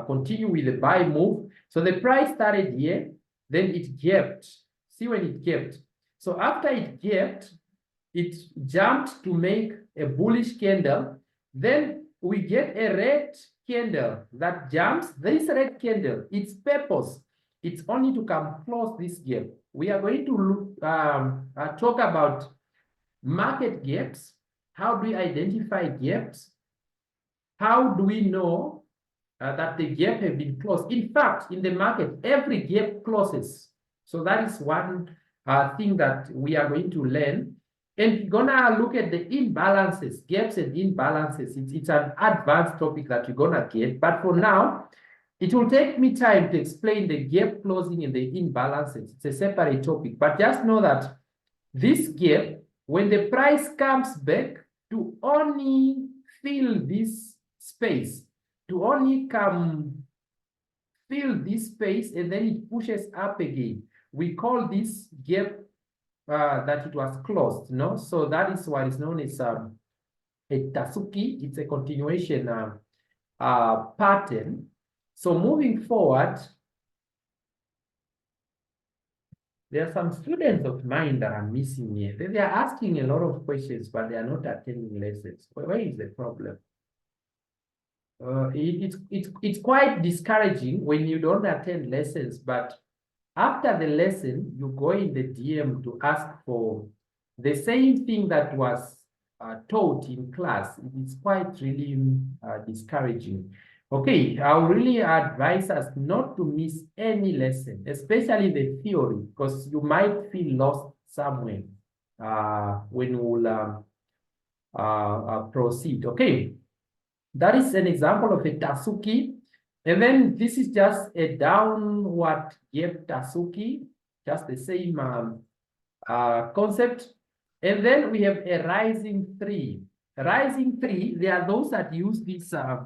continue with the buy move. So the price started here, then it gapped. See when it gapped. So after it gapped, it jumped to make a bullish candle. Then we get a red candle that jumps. This red candle, its purpose, it's only to come close this gap. We are going to look, talk about market gaps. How do we identify gaps? How do we know that the gap has been closed? In fact, in the market, every gap closes. So that is one thing that we are going to learn. And we're gonna look at the imbalances, gaps and imbalances. It's an advanced topic that you're gonna get. But for now, it will take me time to explain the gap closing and the imbalances. It's a separate topic. But just know that this gap, when the price comes back to only fill this space, to only come fill this space, and then it pushes up again. We call this gap that it was closed, no? So that is what is known as a Tasuki. It's a continuation pattern. So moving forward, there are some students of mine that are missing here. They are asking a lot of questions, but they are not attending lessons. Where is the problem? It's quite discouraging when you don't attend lessons, but after the lesson, you go in the DM to ask for the same thing that was taught in class, it is quite really discouraging. Okay, I'll really advise us not to miss any lesson, especially the theory, because you might feel lost somewhere when we'll proceed. Okay, that is an example of a Tasuki. And then this is just a downward gap Tasuki, just the same concept. And then we have a rising three. Rising three, there are those that use this as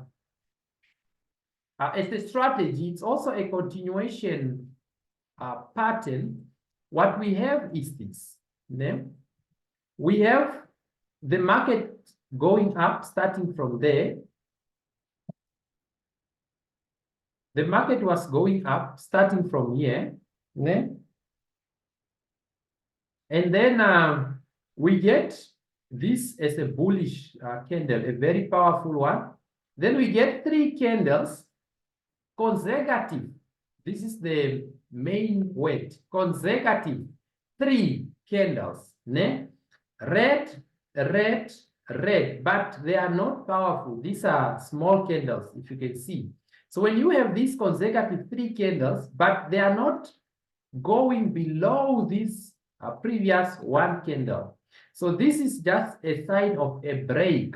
a strategy. It's also a continuation pattern. What we have is this. We have the market going up, starting from there. The market was going up, starting from here. And then we get this as a bullish candle, a very powerful one. Then we get 3 candles consecutive. This is the main word, consecutive. 3 candles. Red, red, red, but they are not powerful. These are small candles, if you can see. So when you have these consecutive 3 candles, but they are not going below this previous 1 candle. So this is just a sign of a break.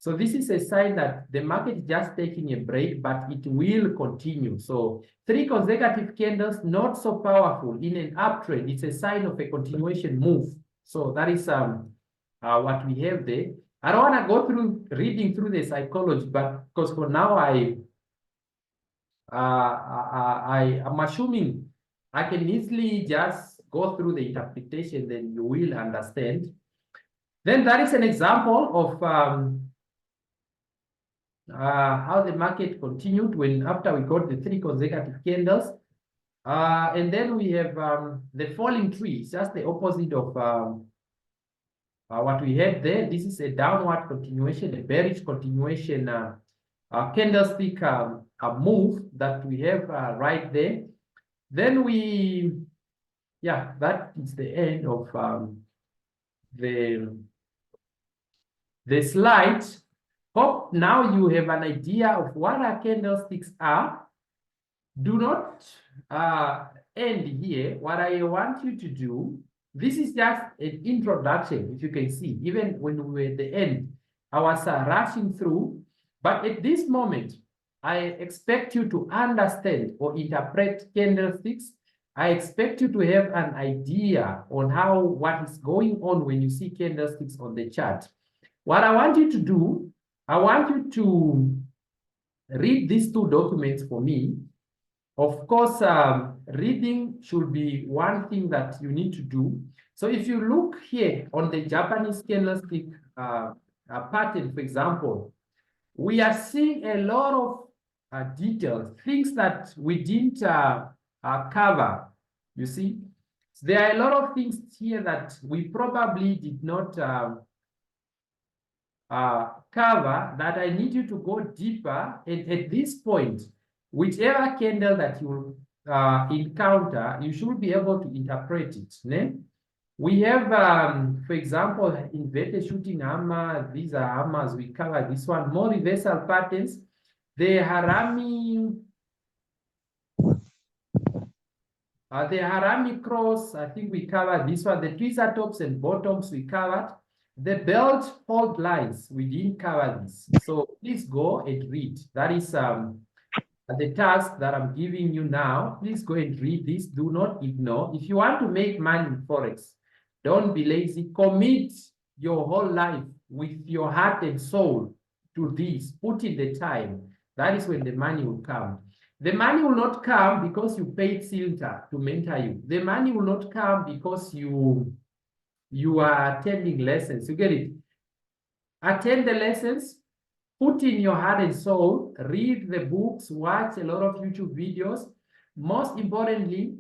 So this is a sign that the market is just taking a break, but it will continue. So 3 consecutive candles, not so powerful. In an uptrend, it's a sign of a continuation move. So that is what we have there. I don't want to go through reading through the psychology, but because for now I am assuming I can easily just go through the interpretation, then you will understand. Then that is an example of how the market continued when after we got the 3 consecutive candles. And then we have the falling tree. It's just the opposite of what we had there. This is a downward continuation, a bearish continuation candlestick move that we have right there. Then that is the end of the slide. Hope now you have an idea of what our candlesticks are. Do not end here. What I want you to do, this is just an introduction, if you can see. Even when we were at the end, I was rushing through. But at this moment, I expect you to understand or interpret candlesticks. I expect you to have an idea on what is going on when you see candlesticks on the chart. What I want you to do, I want you to read these 2 documents for me. Of course, reading should be one thing that you need to do. So if you look here on the Japanese candlestick pattern, for example, we are seeing a lot of details, things that we didn't cover, you see. So there are a lot of things here that we probably did not cover that I need you to go deeper. And at this point, whichever candle that you encounter, you should be able to interpret it. We have, for example, inverted shooting hammer. These are hammers. We cover this one. More reversal patterns. The harami cross, I think we covered this one. The tweezer tops and bottoms we covered. The belt hold lines, we didn't cover this. So please go and read. That is the task that I'm giving you now. Please go and read this. Do not ignore. If you want to make money in Forex, don't be lazy. Commit your whole life with your heart and soul to this. Put in the time. That is when the money will come. The money will not come because you paid Silta to mentor you. The money will not come because you are attending lessons. You get it? Attend the lessons, put in your heart and soul, read the books, watch a lot of YouTube videos. Most importantly,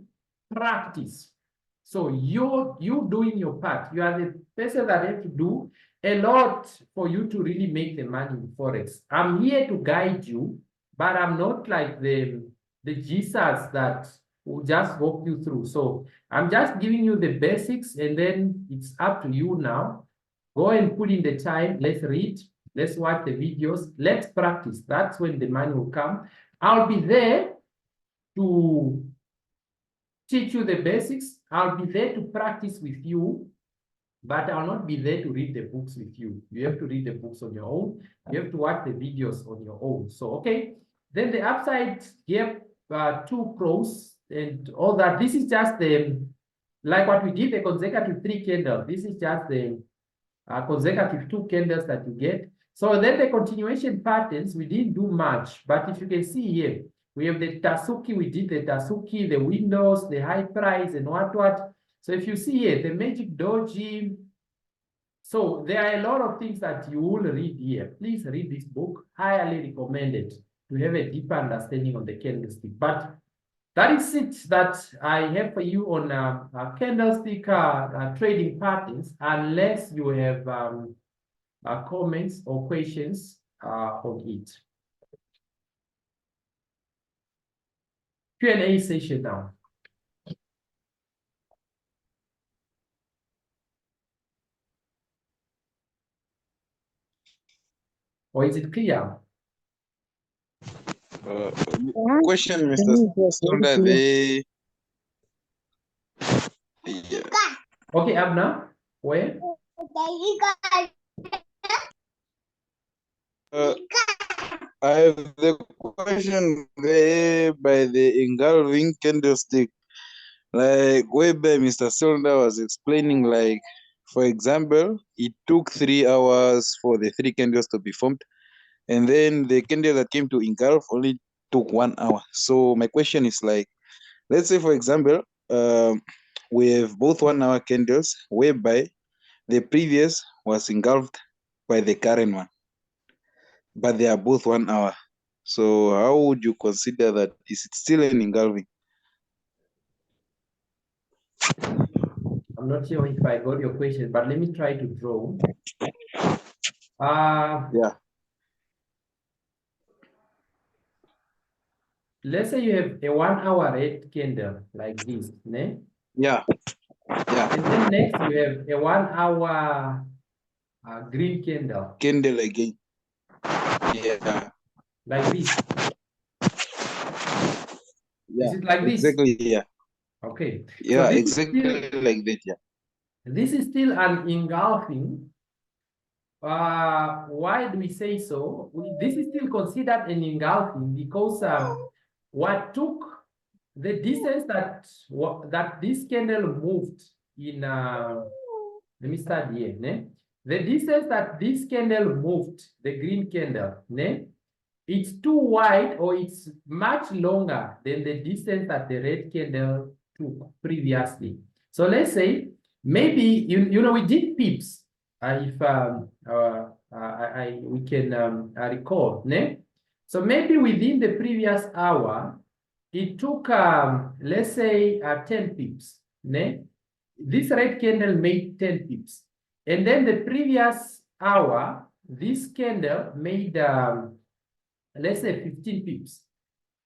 practice. So you doing your part. You are the person that have to do a lot for you to really make the money in Forex. I'm here to guide you, but I'm not like the Jesus that will just walk you through. So I'm just giving you the basics, and then it's up to you now Go and put in the time. Let's read. Let's watch the videos. Let's practice. That's when the money will come. I'll be there to teach you the basics. I'll be there to practice with you, but I'll not be there to read the books with you. You have to read the books on your own. You have to watch the videos on your own. So, okay. Then the upside gave 2 crows and all that. This is just the, like what we did, the consecutive 3 candles. This is just the consecutive 2 candles that you get. So then the continuation patterns, we didn't do much. But if you can see here, we have the Tasuki, we did the Tasuki, the windows, the high price, and what. So if you see here, the magic doji. So there are a lot of things that you will read here. Please read this book. Highly recommended to have a deeper understanding of the candlestick. But that is it that I have for you on candlestick trading patterns, unless you have comments or questions on it. Q&A session now. Or is it clear? Question, Mr. Sonda, yeah. Okay, Abna, where? I have the question there by the engulfing candlestick. Like whereby Mr. Sonda was explaining, like, for example, it took 3 hours for the 3 candles to be formed, and then the candle that came to engulf only took 1 hour. So my question is, like, let's say, for example, we have both 1 hour candles whereby the previous was engulfed by the current one, but they are both 1 hour. So how would you consider that? Is it still an engulfing? I'm not sure if I got your question, but let me try to draw. Yeah. Let's say you have a 1 hour red candle like this, né? Yeah. Yeah. And then next you have a 1 hour green candle. Candle again. Yeah. Like this. Yeah. Is it like this? Exactly. Yeah. Okay. Yeah. So this Exactly is still, like that. Yeah. this is still an engulfing. Why do we say so? This is still considered an engulfing because what took the distance that this candle moved in, let me start here, né? The distance that this candle moved, the green candle, né? It's too wide, or it's much longer than the distance that the red candle took previously. So let's say maybe you know we did pips. If we can recall, né? So maybe within the previous hour, it took let's say 10 pips, né? This red candle made 10 pips, and then the previous hour, this candle made let's say 15 pips.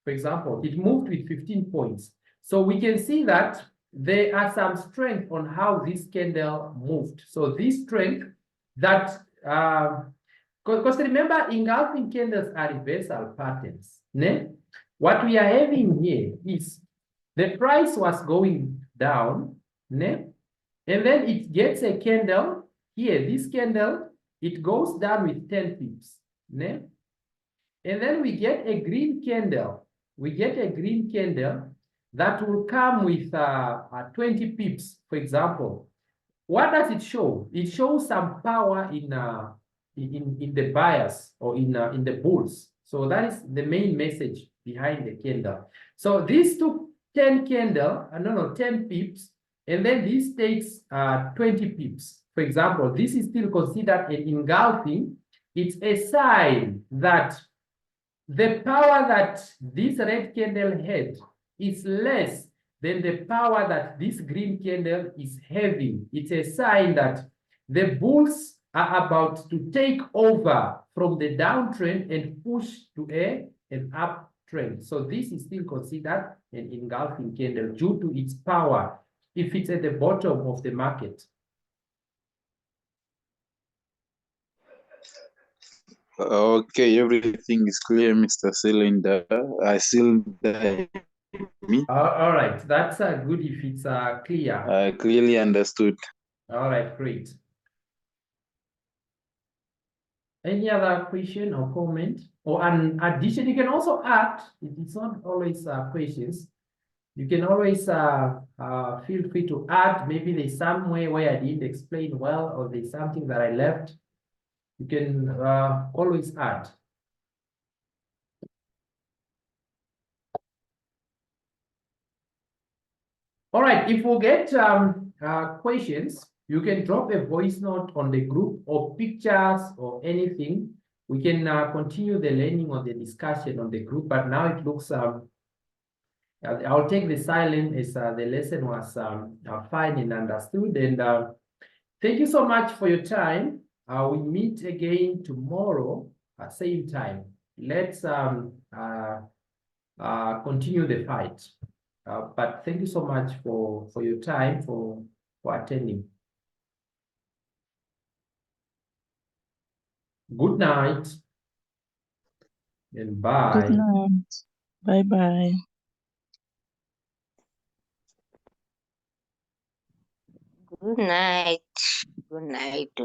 For example, it moved with 15 points. So we can see that there are some strength on how this candle moved. So this strength that, because remember, engulfing candles are reversal patterns. Ne? What we are having here is the price was going down, ne? And then it gets a candle here. This candle, it goes down with 10 pips. Ne? And then we get a green candle. We get a green candle that will come with 20 pips, for example. What does it show? It shows some power in the buyers or in the bulls. So that is the main message behind the candle. So this took 10 pips, and then this takes 20 pips. For example, this is still considered an engulfing. It's a sign that the power that this red candle had is less than the power that this green candle is having. It's a sign that the bulls are about to take over from the downtrend and push to an uptrend. So this is still considered an engulfing candle due to its power if it's at the bottom of the market. Okay, everything is clear, Mr. Cylinder. Cylinder, me. All right, that's good if it's clear. I clearly understood. All right, great. Any other question or comment or an addition? You can also add. It's not always questions. You can always feel free to add. Maybe there's somewhere where I didn't explain well, or there's something that I left. You can always add. All right, if we get questions, you can drop a voice note on the group or pictures or anything. We can continue the learning or the discussion on the group, but now it looks, I'll take the silent as the lesson was fine and understood. And thank you so much for your time. We meet again tomorrow at same time. Let's continue the fight. But thank you so much for your time, for attending. Good night and bye. Good night. Bye bye. Good night. Good night.